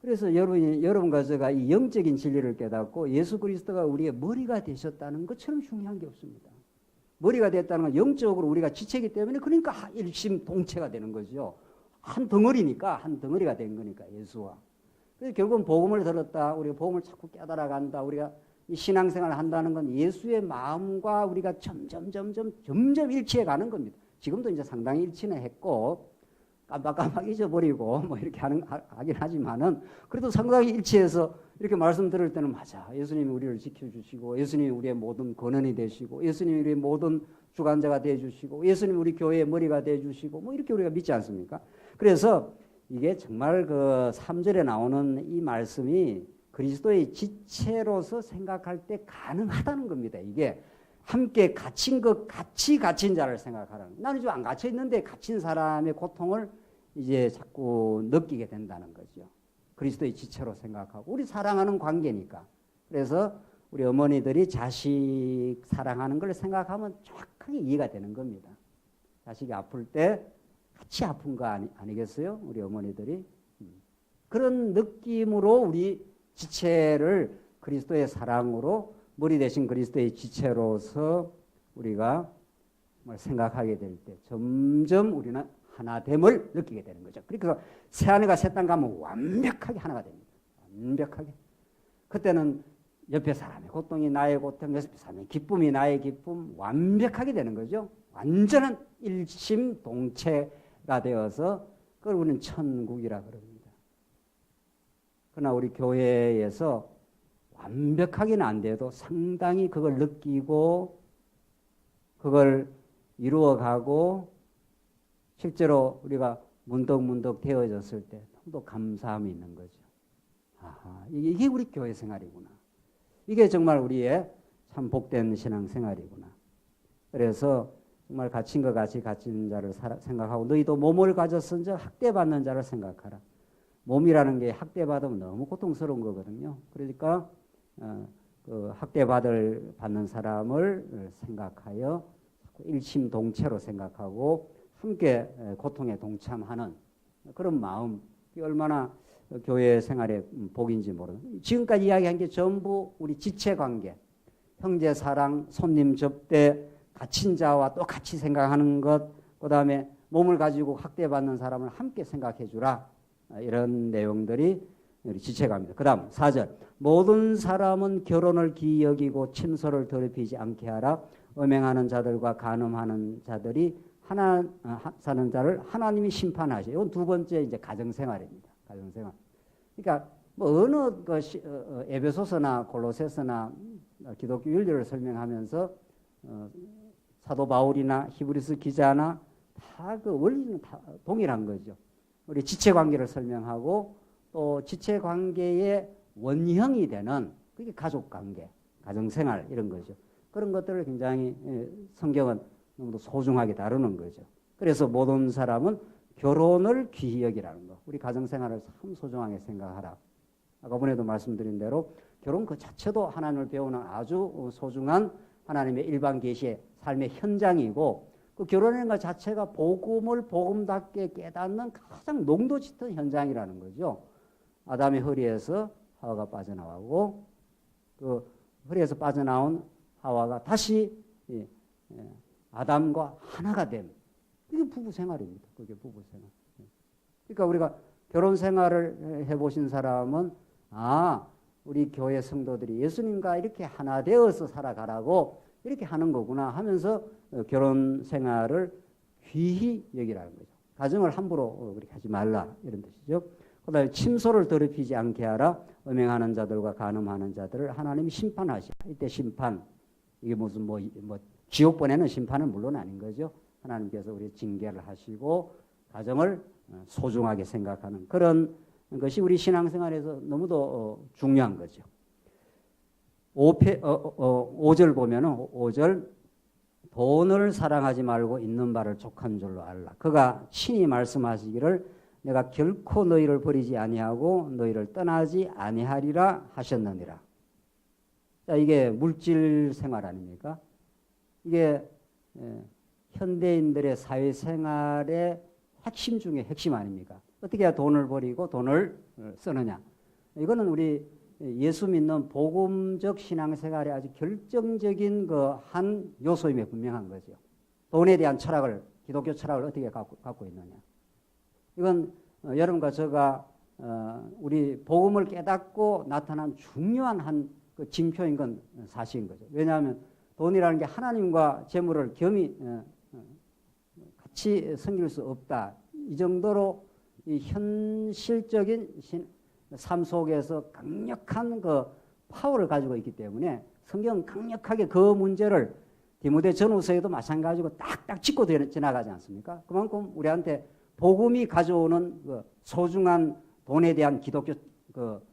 그래서 여러분과 제가 이 영적인 진리를 깨닫고 예수 그리스도가 우리의 머리가 되셨다는 것처럼 중요한 게 없습니다. 머리가 됐다는 건 영적으로 우리가 지체이기 때문에 그러니까 일심동체가 되는 거죠. 한 덩어리니까 한 덩어리가 된 거니까 예수와. 그래서 결국은 복음을 들었다. 우리가 복음을 자꾸 깨달아간다. 우리가 이 신앙생활을 한다는 건 예수의 마음과 우리가 점점 일치해 가는 겁니다. 지금도 이제 상당히 일치는 했고 깜빡깜빡 잊어버리고 뭐 이렇게 하긴 하지만은 그래도 상당히 일치해서 이렇게 말씀 들을 때는 맞아. 예수님이 우리를 지켜주시고 예수님이 우리의 모든 근원이 되시고 예수님이 우리의 모든 주관자가 되어주시고 예수님이 우리 교회의 머리가 되어주시고 뭐 이렇게 우리가 믿지 않습니까? 그래서 이게 정말 그 3절에 나오는 이 말씀이 그리스도의 지체로서 생각할 때 가능하다는 겁니다. 이게 함께 갇힌 것 같이 갇힌 자를 생각하라는. 나는 지금 안 갇혀 있는데 갇힌 사람의 고통을 이제 자꾸 느끼게 된다는 거죠. 그리스도의 지체로 생각하고 우리 사랑하는 관계니까. 그래서 우리 어머니들이 자식 사랑하는 걸 생각하면 정확하게 이해가 되는 겁니다. 자식이 아플 때 같이 아픈 거 아니겠어요? 우리 어머니들이. 그런 느낌으로 우리 지체를 그리스도의 사랑으로 머리 대신 그리스도의 지체로서 우리가 생각하게 될 때 점점 우리는 하나됨을 느끼게 되는 거죠. 그러니까 새하늘과 새 땅 가면 완벽하게 하나가 됩니다. 완벽하게. 그때는 옆에 사람의 고통이 나의 고통, 옆에 사람의 기쁨이 나의 기쁨 완벽하게 되는 거죠. 완전한 일심동체가 되어서 그걸 우리는 천국이라 그럽니다. 그러나 우리 교회에서 완벽하게는 안 돼도 상당히 그걸 느끼고 그걸 이루어가고 실제로 우리가 문득문득 되어졌을 때 또 감사함이 있는 거죠. 아하, 이게 우리 교회 생활이구나. 이게 정말 우리의 참 복된 신앙생활이구나. 그래서 정말 갇힌 것 같이 갇힌 자를 생각하고 너희도 몸을 가졌은즉 학대받는 자를 생각하라. 몸이라는 게 학대받으면 너무 고통스러운 거거든요. 그러니까 그 받는 사람을 생각하여 일심동체로 생각하고 함께 고통에 동참하는 그런 마음, 이게 얼마나 교회 생활의 복인지 모르는. 지금까지 이야기한 게 전부 우리 지체관계, 형제 사랑, 손님 접대, 갇힌 자와 또 같이 생각하는 것, 그 다음에 몸을 가지고 학대받는 사람을 함께 생각해 주라. 이런 내용들이 우리 지체관계입니다. 그 다음 4절. 모든 사람은 결혼을 기이 여기고 침소를 더럽히지 않게 하라. 음행하는 자들과 간음하는 자들이 사는 자를 하나님이 심판하셔. 이건 두 번째 이제 가정생활입니다. 가정생활. 그러니까 뭐 어느 에베소서나 골로새서나 기독교 윤리를 설명하면서 사도 바울이나 히브리서 기자나 다 그 원리는 다 동일한 거죠. 우리 지체관계를 설명하고 또 지체관계의 원형이 되는 그게 가족관계, 가정생활 이런 거죠. 그런 것들을 굉장히 성경은 너무도 소중하게 다루는 거죠. 그래서 모든 사람은 결혼을 귀히 여기라는 거. 우리 가정생활을 참 소중하게 생각하라. 아까 전에도 말씀드린 대로 결혼 그 자체도 하나님을 배우는 아주 소중한 하나님의 일반 계시의 삶의 현장이고 그 결혼하는 것 자체가 복음을 복음답게 깨닫는 가장 농도 짙은 현장이라는 거죠. 아담의 허리에서 하와가 빠져나가고 그 허리에서 빠져나온 하와가 다시 아담과 하나가 됨. 이게 부부 생활입니다. 그게 부부 생활. 그러니까 우리가 결혼 생활을 해보신 사람은 우리 교회 성도들이 예수님과 이렇게 하나 되어서 살아가라고 이렇게 하는 거구나 하면서 결혼 생활을 귀히 여기라는 거죠. 가정을 함부로 그렇게 하지 말라 이런 뜻이죠. 그다음에 침소를 더럽히지 않게 하라. 음행하는 자들과 간음하는 자들을 하나님이 심판하시라. 이때 심판 이게 무슨 뭐 지옥 보내는 심판은 물론 아닌 거죠. 하나님께서 우리 징계를 하시고 가정을 소중하게 생각하는 그런 것이 우리 신앙생활에서 너무도 중요한 거죠. 5절 보면은 5절 돈을 사랑하지 말고 있는 바를 족한 줄로 알라. 그가 친히 말씀하시기를 내가 결코 너희를 버리지 아니하고 너희를 떠나지 아니하리라 하셨느니라. 자, 이게 물질 생활 아닙니까? 이게 현대인들의 사회생활의 핵심 중에 핵심 아닙니까? 어떻게 해야 돈을 버리고 돈을 쓰느냐. 이거는 우리 예수 믿는 복음적 신앙생활의 아주 결정적인 그 한 요소임에 분명한 거죠. 돈에 대한 철학을, 기독교 철학을 어떻게 갖고 있느냐. 이건 여러분과 제가 우리 복음을 깨닫고 나타난 중요한 한 그 징표인 건 사실인 거죠. 왜냐하면 돈이라는 게 하나님과 재물을 겸히 같이 섬길 수 없다. 이 정도로 이 현실적인 삶 속에서 강력한 그 파워를 가지고 있기 때문에 성경은 강력하게 그 문제를 디모데 전후서에도 마찬가지고 딱딱 짚고 지나가지 않습니까? 그만큼 우리한테 복음이 가져오는 그 소중한 돈에 대한 기독교 그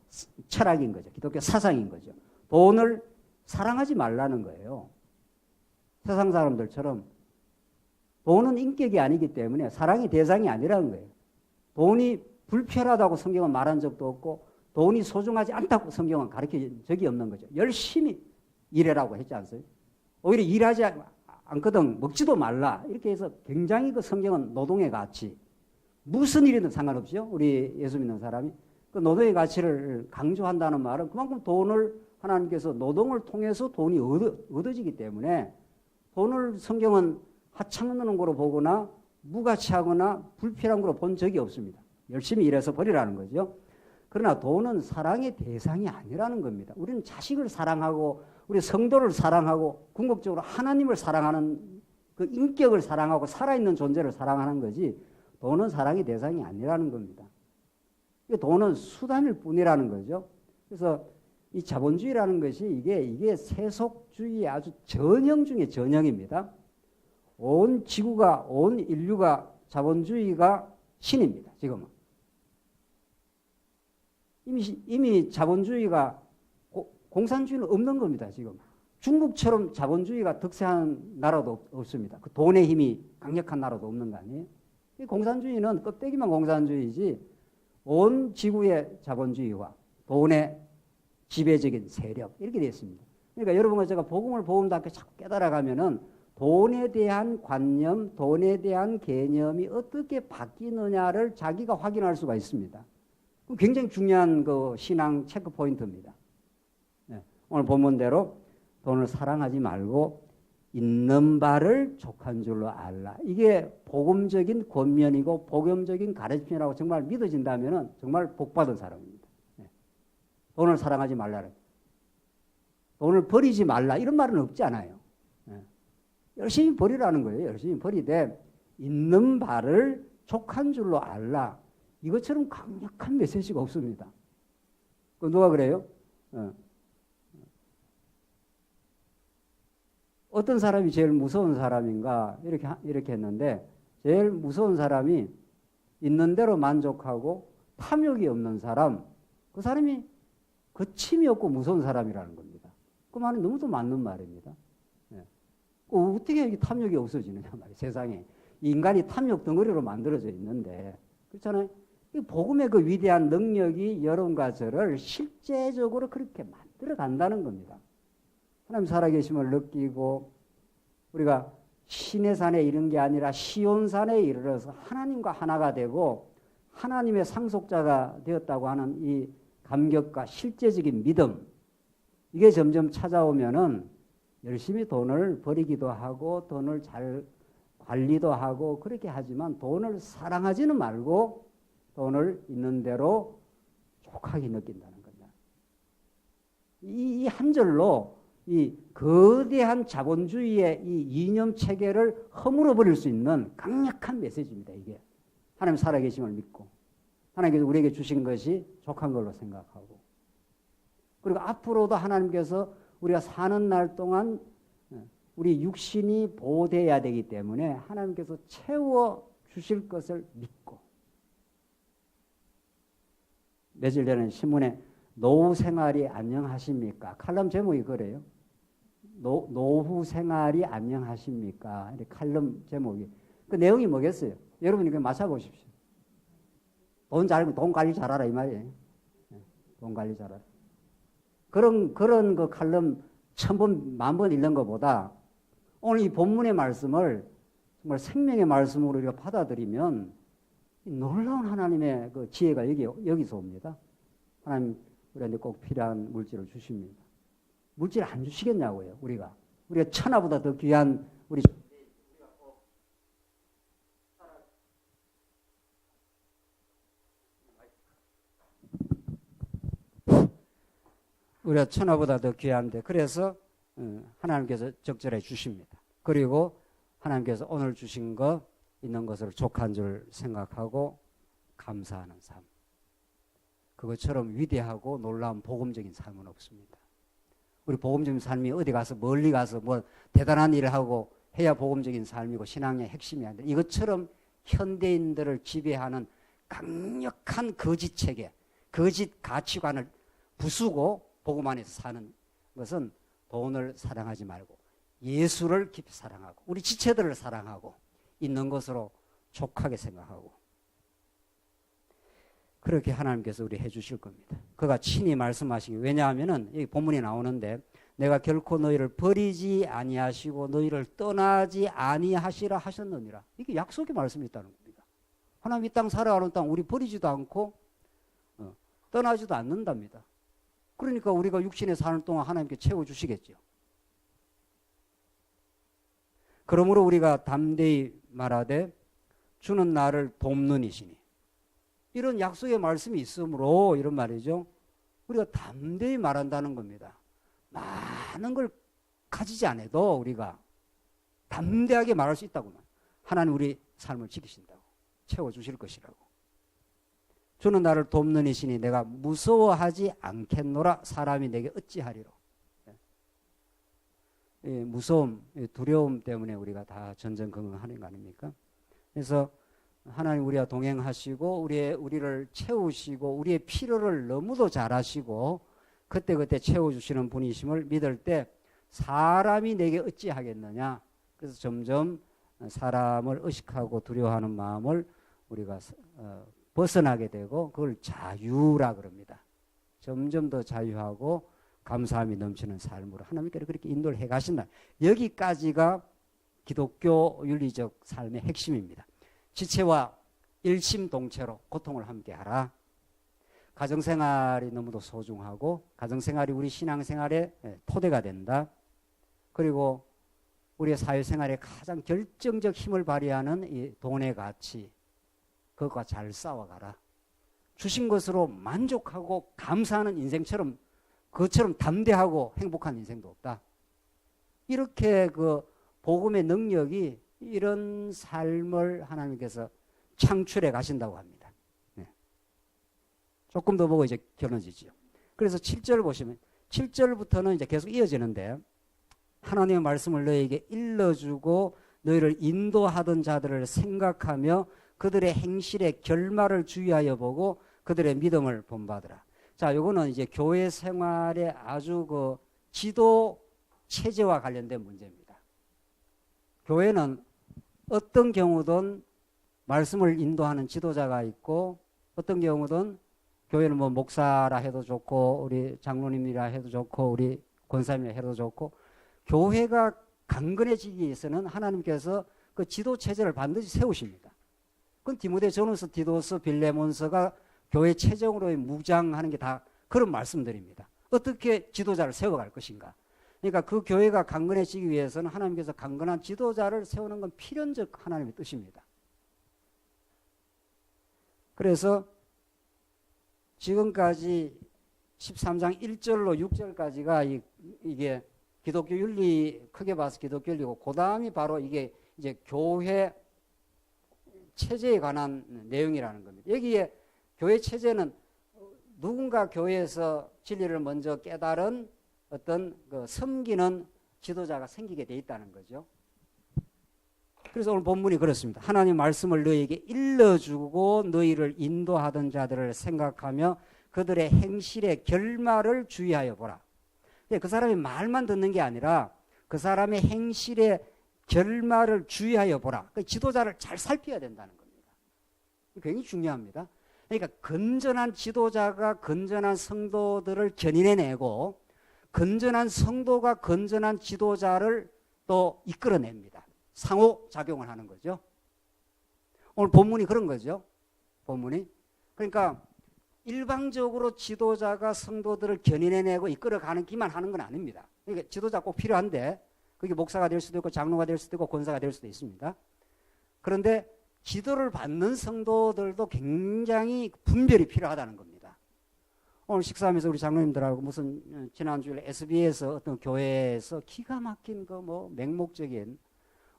철학인 거죠. 기독교 사상인 거죠. 돈을 사랑하지 말라는 거예요. 세상 사람들처럼 돈은 인격이 아니기 때문에 사랑의 대상이 아니라는 거예요. 돈이 불편하다고 성경은 말한 적도 없고 돈이 소중하지 않다고 성경은 가르친 적이 없는 거죠. 열심히 일해라고 했지 않습니까? 오히려 일하지 않거든 먹지도 말라 이렇게 해서 굉장히 그 성경은 노동의 가치 무슨 일이든 상관없죠. 우리 예수 믿는 사람이 그 노동의 가치를 강조한다는 말은 그만큼 돈을 하나님께서 노동을 통해서 돈이 얻어지기 때문에 돈을 성경은 하찮은 거로 보거나 무가치하거나 불필요한 거로 본 적이 없습니다. 열심히 일해서 버리라는 거죠. 그러나 돈은 사랑의 대상이 아니라는 겁니다. 우리는 자식을 사랑하고 우리 성도를 사랑하고 궁극적으로 하나님을 사랑하는 그 인격을 사랑하고 살아있는 존재를 사랑하는 거지 돈은 사랑의 대상이 아니라는 겁니다. 돈은 수단일 뿐이라는 거죠. 그래서 이 자본주의라는 것이 이게 세속주의의 아주 전형 중에 전형입니다. 온 지구가 온 인류가 자본주의가 신입니다. 지금은 이미 자본주의가 공산주의는 없는 겁니다. 지금 중국처럼 자본주의가 득세한 나라도 없습니다. 그 돈의 힘이 강력한 나라도 없는 거 아니에요? 공산주의는 껍데기만 공산주의지 온 지구의 자본주의와 돈의 지배적인 세력 이렇게 되어 있습니다. 그러니까 여러분과 제가 복음을 복음답게 자꾸 깨달아가면은 돈에 대한 관념, 돈에 대한 개념이 어떻게 바뀌느냐를 자기가 확인할 수가 있습니다. 굉장히 중요한 그 신앙 체크 포인트입니다. 네. 오늘 본문대로 돈을 사랑하지 말고 있는 바를 족한 줄로 알라. 이게 복음적인 권면이고 복음적인 가르침이라고 정말 믿어진다면 정말 복받은 사람입니다. 네. 돈을 사랑하지 말라. 돈을 버리지 말라. 이런 말은 없지 않아요. 네. 열심히 버리라는 거예요. 열심히 버리되 있는 바를 족한 줄로 알라. 이것처럼 강력한 메시지가 없습니다. 그 누가 그래요? 어떤 사람이 제일 무서운 사람인가 이렇게 했는데 제일 무서운 사람이 있는 대로 만족하고 탐욕이 없는 사람, 그 사람이 거침이 없고 무서운 사람이라는 겁니다. 그 말은 너무도 맞는 말입니다. 네. 어떻게 이렇게 탐욕이 없어지느냐 말이에요. 세상에 인간이 탐욕 덩어리로 만들어져 있는데 그렇잖아요. 이 복음의 그 위대한 능력이 여러분과 저를 실제적으로 그렇게 만들어 간다는 겁니다. 하나님 살아계심을 느끼고 우리가 시내산에 이른 게 아니라 시온산에 이르러서 하나님과 하나가 되고 하나님의 상속자가 되었다고 하는 이 감격과 실제적인 믿음 이게 점점 찾아오면은 열심히 돈을 버리기도 하고 돈을 잘 관리도 하고 그렇게 하지만 돈을 사랑하지는 말고 돈을 있는 대로 족하게 느낀다는 겁니다. 이 한 절로 이 거대한 자본주의의 이 이념 체계를 허물어 버릴 수 있는 강력한 메시지입니다. 이게 하나님 살아계심을 믿고 하나님께서 우리에게 주신 것이 족한 걸로 생각하고, 그리고 앞으로도 하나님께서 우리가 사는 날 동안 우리 육신이 보호되어야 되기 때문에 하나님께서 채워 주실 것을 믿고, 며칠 전에 신문에 노후 생활이 안녕하십니까? 칼럼 제목이 그래요. 노후 생활이 안녕하십니까? 이렇게 칼럼 제목이. 그 내용이 뭐겠어요? 여러분이 그냥 맞춰보십시오. 돈 관리 잘하라 이 말이에요. 돈 관리 잘하라. 그런 그 칼럼 1000번, 10,000번 읽는 것보다 오늘 이 본문의 말씀을 정말 생명의 말씀으로 우리가 받아들이면 놀라운 하나님의 그 지혜가 여기서 옵니다. 하나님 우리한테 꼭 필요한 물질을 주십니다. 물질 안 주시겠냐고요, 우리가 천하보다 더 귀한 우리가 천하보다 더 귀한데, 그래서 하나님께서 적절해 주십니다. 그리고 하나님께서 오늘 주신 거 있는 것을 족한 줄 생각하고 감사하는 삶. 그것처럼 위대하고 놀라운 복음적인 삶은 없습니다. 우리 복음적인 삶이 어디 가서 멀리 가서 뭐 대단한 일을 하고 해야 복음적인 삶이고 신앙의 핵심이 아닌데, 이것처럼 현대인들을 지배하는 강력한 거짓 체계, 거짓 가치관을 부수고 복음 안에서 사는 것은 돈을 사랑하지 말고 예수를 깊이 사랑하고 우리 지체들을 사랑하고 있는 것으로 족하게 생각하고, 그렇게 하나님께서 우리 해주실 겁니다. 그가 친히 말씀하시기, 왜냐하면은 여기 본문이 나오는데 내가 결코 너희를 버리지 아니하시고 너희를 떠나지 아니하시라 하셨느니라. 이게 약속의 말씀이 있다는 겁니다. 하나님 이 땅 살아가는 땅 우리 버리지도 않고 떠나지도 않는답니다. 그러니까 우리가 육신에 사는 동안 하나님께 채워주시겠죠. 그러므로 우리가 담대히 말하되 주는 나를 돕는 이시니, 이런 약속의 말씀이 있으므로 이런 말이죠. 우리가 담대히 말한다는 겁니다. 많은 걸 가지지 않아도 우리가 담대하게 말할 수 있다고만. 하나님 우리 삶을 지키신다고, 채워주실 것이라고. 주는 나를 돕는 이시니 내가 무서워하지 않겠노라. 사람이 내게 어찌하리로. 무서움, 두려움 때문에 우리가 다 전전긍긍하는 거 아닙니까? 그래서 하나님 우리와 동행하시고 우리를 채우시고 우리의 필요를 너무도 잘 아시고 그때그때 채워주시는 분이심을 믿을 때 사람이 내게 어찌하겠느냐. 그래서 점점 사람을 의식하고 두려워하는 마음을 우리가 벗어나게 되고 그걸 자유라 그럽니다. 점점 더 자유하고 감사함이 넘치는 삶으로 하나님께서 그렇게 인도를 해 가신다. 여기까지가 기독교 윤리적 삶의 핵심입니다. 지체와 일심동체로 고통을 함께하라. 가정생활이 너무도 소중하고 가정생활이 우리 신앙생활의 토대가 된다. 그리고 우리의 사회생활에 가장 결정적 힘을 발휘하는 이 돈의 가치, 그것과 잘 싸워가라. 주신 것으로 만족하고 감사하는 인생처럼, 그것처럼 담대하고 행복한 인생도 없다. 이렇게 그 복음의 능력이 이런 삶을 하나님께서 창출해 가신다고 합니다. 네. 조금 더 보고 이제 결론 짓죠. 그래서 7절 보시면 7절부터는 이제 계속 이어지는데, 하나님의 말씀을 너희에게 일러주고 너희를 인도하던 자들을 생각하며 그들의 행실의 결말을 주의하여 보고 그들의 믿음을 본받으라. 자, 요거는 이제 교회 생활의 아주 그 지도 체제와 관련된 문제입니다. 교회는 어떤 경우든 말씀을 인도하는 지도자가 있고, 어떤 경우든 교회는 뭐 목사라 해도 좋고 우리 장로님이라 해도 좋고 우리 권사님이라 해도 좋고, 교회가 강건해지기 위해서는 하나님께서 그 지도 체제를 반드시 세우십니다. 그건 디모데전서, 디도서, 빌레몬서가 교회 체정으로의 무장하는 게 다 그런 말씀들입니다. 어떻게 지도자를 세워갈 것인가. 그러니까 그 교회가 강건해지기 위해서는 하나님께서 강건한 지도자를 세우는 건 필연적 하나님의 뜻입니다. 그래서 지금까지 13장 1절로 6절까지가 이게 기독교 윤리, 크게 봐서 기독교 윤리고, 그 다음이 바로 이게 이제 교회 체제에 관한 내용이라는 겁니다. 여기에 교회 체제는 누군가 교회에서 진리를 먼저 깨달은 어떤 그 섬기는 지도자가 생기게 돼 있다는 거죠. 그래서 오늘 본문이 그렇습니다. 하나님 말씀을 너희에게 일러주고 너희를 인도하던 자들을 생각하며 그들의 행실의 결말을 주의하여 보라. 그 사람이 말만 듣는 게 아니라 그 사람의 행실의 결말을 주의하여 보라. 그 지도자를 잘 살펴야 된다는 겁니다. 굉장히 중요합니다. 그러니까 건전한 지도자가 건전한 성도들을 견인해내고 건전한 성도가 건전한 지도자를 또 이끌어냅니다. 상호작용을 하는 거죠. 오늘 본문이 그런 거죠. 본문이. 그러니까 일방적으로 지도자가 성도들을 견인해내고 이끌어가는 기만 하는 건 아닙니다. 그러니까 지도자 꼭 필요한데 그게 목사가 될 수도 있고 장로가 될 수도 있고 권사가 될 수도 있습니다. 그런데 지도를 받는 성도들도 굉장히 분별이 필요하다는 겁니다. 오늘 식사하면서 우리 장로님들하고 무슨 지난주에 SB에서 어떤 교회에서 기가 막힌 그 뭐 맹목적인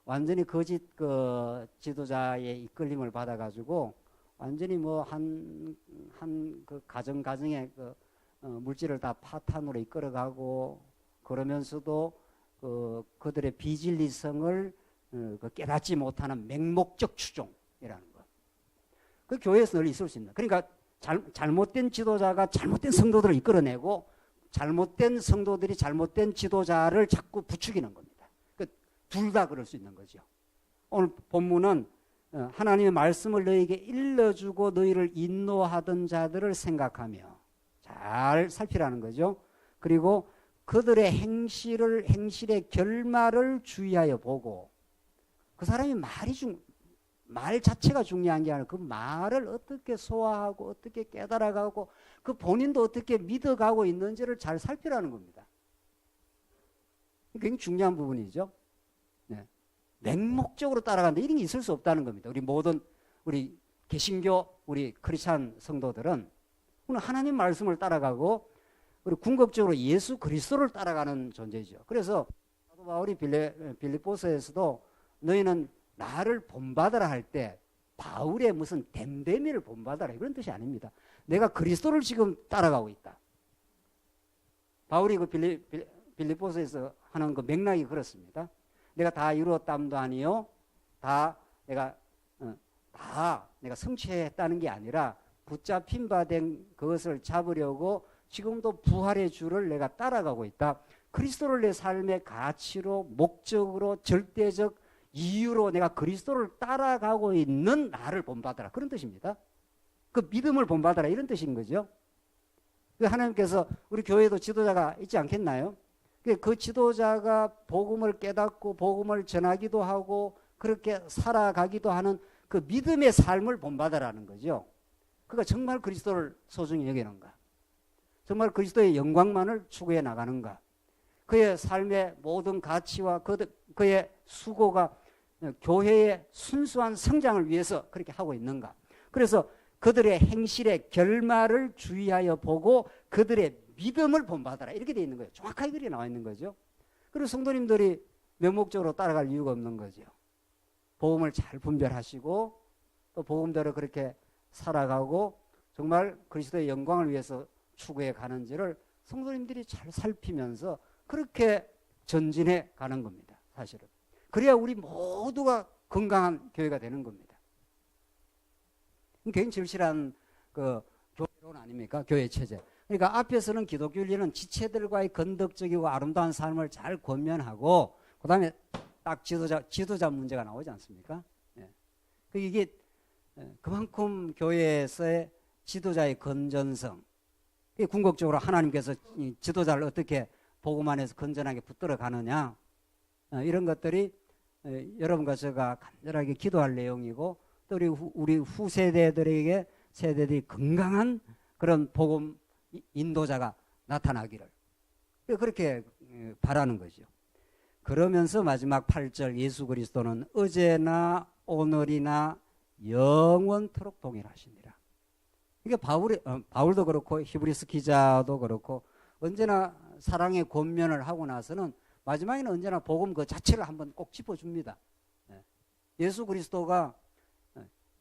완전히 거짓 그 지도자의 이끌림을 받아가지고 완전히 뭐 한 그 가정에 그 물질을 다 파탄으로 이끌어가고 그러면서도 그들의 비진리성을 그 깨닫지 못하는 맹목적 추종이라는 것. 그 교회에서 늘 있을 수 있는. 그러니까 잘못된 지도자가 잘못된 성도들을 이끌어내고 잘못된 성도들이 잘못된 지도자를 자꾸 부추기는 겁니다. 둘 다 그럴 수 있는 거죠. 오늘 본문은 하나님의 말씀을 너희에게 일러주고 너희를 인도하던 자들을 생각하며 잘 살피라는 거죠. 그리고 그들의 행실의 결말을 주의하여 보고 그 사람이 말 자체가 중요한 게 아니라 그 말을 어떻게 소화하고 어떻게 깨달아가고 그 본인도 어떻게 믿어가고 있는지를 잘 살피라는 겁니다. 굉장히 중요한 부분이죠. 네. 맹목적으로 따라간다 이런 게 있을 수 없다는 겁니다. 우리 개신교 우리 크리스찬 성도들은 오늘 하나님 말씀을 따라가고 우리 궁극적으로 예수 그리스도를 따라가는 존재죠. 그래서 사도 바울이 빌립보서에서도 너희는 나를 본받으라 할 때 바울의 무슨 댐댐이를 본받아라 이런 뜻이 아닙니다. 내가 그리스도를 지금 따라가고 있다. 바울이 그 빌립보서에서 하는 그 맥락이 그렇습니다. 내가 다 이루었담도 아니요, 내가 성취했다는 게 아니라 붙잡힌 바 된 그것을 잡으려고 지금도 부활의 주를 내가 따라가고 있다. 그리스도를 내 삶의 가치로, 목적으로, 절대적 이유로 내가 그리스도를 따라가고 있는 나를 본받아라. 그런 뜻입니다. 그 믿음을 본받아라. 이런 뜻인 거죠. 하나님께서 우리 교회에도 지도자가 있지 않겠나요? 그 지도자가 복음을 깨닫고 복음을 전하기도 하고 그렇게 살아가기도 하는 그 믿음의 삶을 본받아라는 거죠. 그가 정말 그리스도를 소중히 여기는가? 정말 그리스도의 영광만을 추구해 나가는가? 그의 삶의 모든 가치와 그의 수고가 교회의 순수한 성장을 위해서 그렇게 하고 있는가? 그래서 그들의 행실의 결말을 주의하여 보고 그들의 믿음을 본받아라. 이렇게 돼 있는 거예요. 정확하게 그렇게 나와 있는 거죠. 그리고 성도님들이 명목적으로 따라갈 이유가 없는 거죠. 복음을 잘 분별하시고 또 복음대로 그렇게 살아가고 정말 그리스도의 영광을 위해서 추구해 가는지를 성도님들이 잘 살피면서 그렇게 전진해 가는 겁니다. 사실은. 그래야 우리 모두가 건강한 교회가 되는 겁니다. 굉장히 절실한 그 교회론 아닙니까? 교회 체제. 그러니까 앞에서는 기독교 윤리는 지체들과의 건덕적이고 아름다운 삶을 잘 권면하고 그 다음에 딱 지도자 문제가 나오지 않습니까? 예. 이게 그만큼 교회에서의 지도자의 건전성, 궁극적으로 하나님께서 지도자를 어떻게 복음 안에서 건전하게 붙들어 가느냐 이런 것들이 여러분과 제가 간절하게 기도할 내용이고 또 우리 후세대들에게 세대들이 건강한 그런 복음 인도자가 나타나기를 그렇게 바라는 거죠. 그러면서 마지막 8절 예수 그리스도는 어제나 오늘이나 영원토록 동일하시니라. 그러니까 바울도 그렇고 히브리서 기자도 그렇고 언제나 사랑의 권면을 하고 나서는 마지막에는 언제나 복음 그 자체를 한번 꼭 짚어줍니다. 예수 그리스도가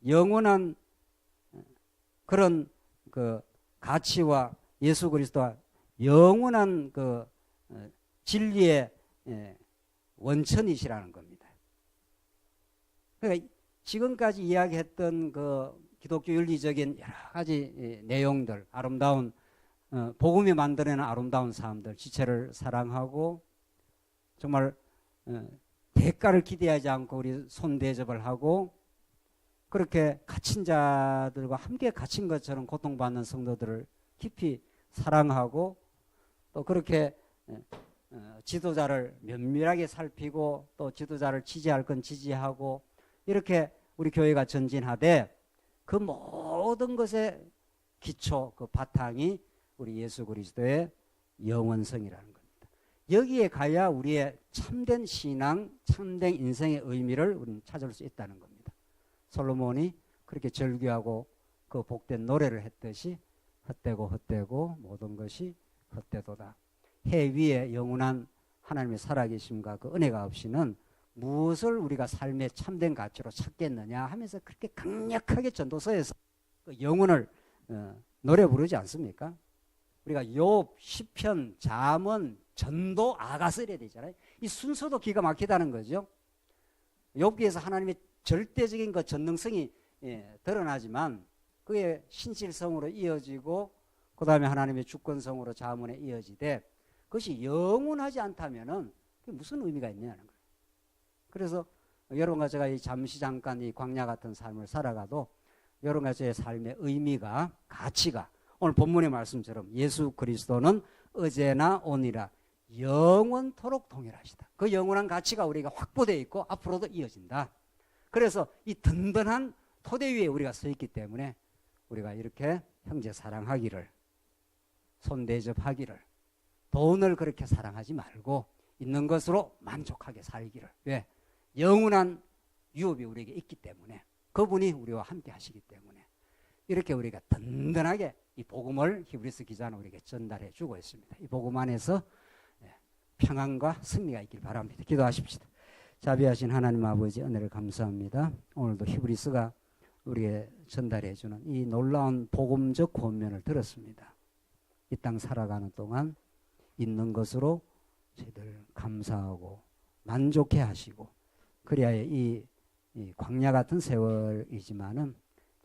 영원한 그런 그 가치와 예수 그리스도와 영원한 그 진리의 원천이시라는 겁니다. 그러니까 지금까지 이야기했던 그 기독교 윤리적인 여러 가지 내용들, 아름다운 복음이 만들어내는 아름다운 삶들, 지체를 사랑하고 정말 대가를 기대하지 않고 우리 손대접을 하고 그렇게 갇힌 자들과 함께 갇힌 것처럼 고통받는 성도들을 깊이 사랑하고 또 그렇게 지도자를 면밀하게 살피고 또 지도자를 지지할 건 지지하고 이렇게 우리 교회가 전진하되 그 모든 것의 기초, 그 바탕이 우리 예수 그리스도의 영원성이라는 겁니다. 여기에 가야 우리의 참된 신앙, 참된 인생의 의미를 우리는 찾을 수 있다는 겁니다. 솔로몬이 그렇게 절규하고 그 복된 노래를 했듯이 헛되고 모든 것이 헛되도다. 해 위에 영원한 하나님의 살아계심과 그 은혜가 없이는 무엇을 우리가 삶의 참된 가치로 찾겠느냐 하면서 그렇게 강력하게 전도서에서 그 영혼을 노래 부르지 않습니까? 우리가 욥, 시편, 잠언, 전도, 아가서 이래야 되잖아요. 이 순서도 기가 막히다는 거죠. 욥기에서 하나님의 절대적인 그 전능성이 드러나지만 그의 신실성으로 이어지고 그 다음에 하나님의 주권성으로 잠언에 이어지되 그것이 영원하지 않다면은 그게 무슨 의미가 있냐는 거예요. 그래서 여러분과 제가 잠깐 이 광야 같은 삶을 살아가도 여러분과 저의 삶의 의미가 가치가 오늘 본문의 말씀처럼 예수 그리스도는 어제나 오니라 영원토록 동일하시다. 그 영원한 가치가 우리가 확보되어 있고 앞으로도 이어진다. 그래서 이 든든한 토대 위에 우리가 서 있기 때문에 우리가 이렇게 형제 사랑하기를 손대접하기를 돈을 그렇게 사랑하지 말고 있는 것으로 만족하게 살기를 왜? 영원한 유업이 우리에게 있기 때문에 그분이 우리와 함께 하시기 때문에 이렇게 우리가 든든하게 이 복음을 히브리서 기자는 우리에게 전달해 주고 있습니다. 이 복음 안에서 평안과 승리가 있길 바랍니다. 기도하십시다. 자비하신 하나님 아버지 은혜를 감사합니다. 오늘도 히브리서가 우리에게 전달해 주는 이 놀라운 복음적 권면을 들었습니다. 이 땅 살아가는 동안 있는 것으로 저희들 감사하고 만족해 하시고 그래야 이 광야 같은 세월이지만은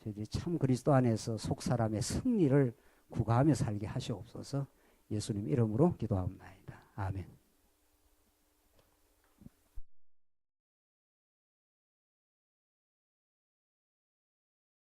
저희들이 참 그리스도 안에서 속사람의 승리를 구가하며 살게 하시옵소서. 예수님 이름으로 기도합니다. 아멘.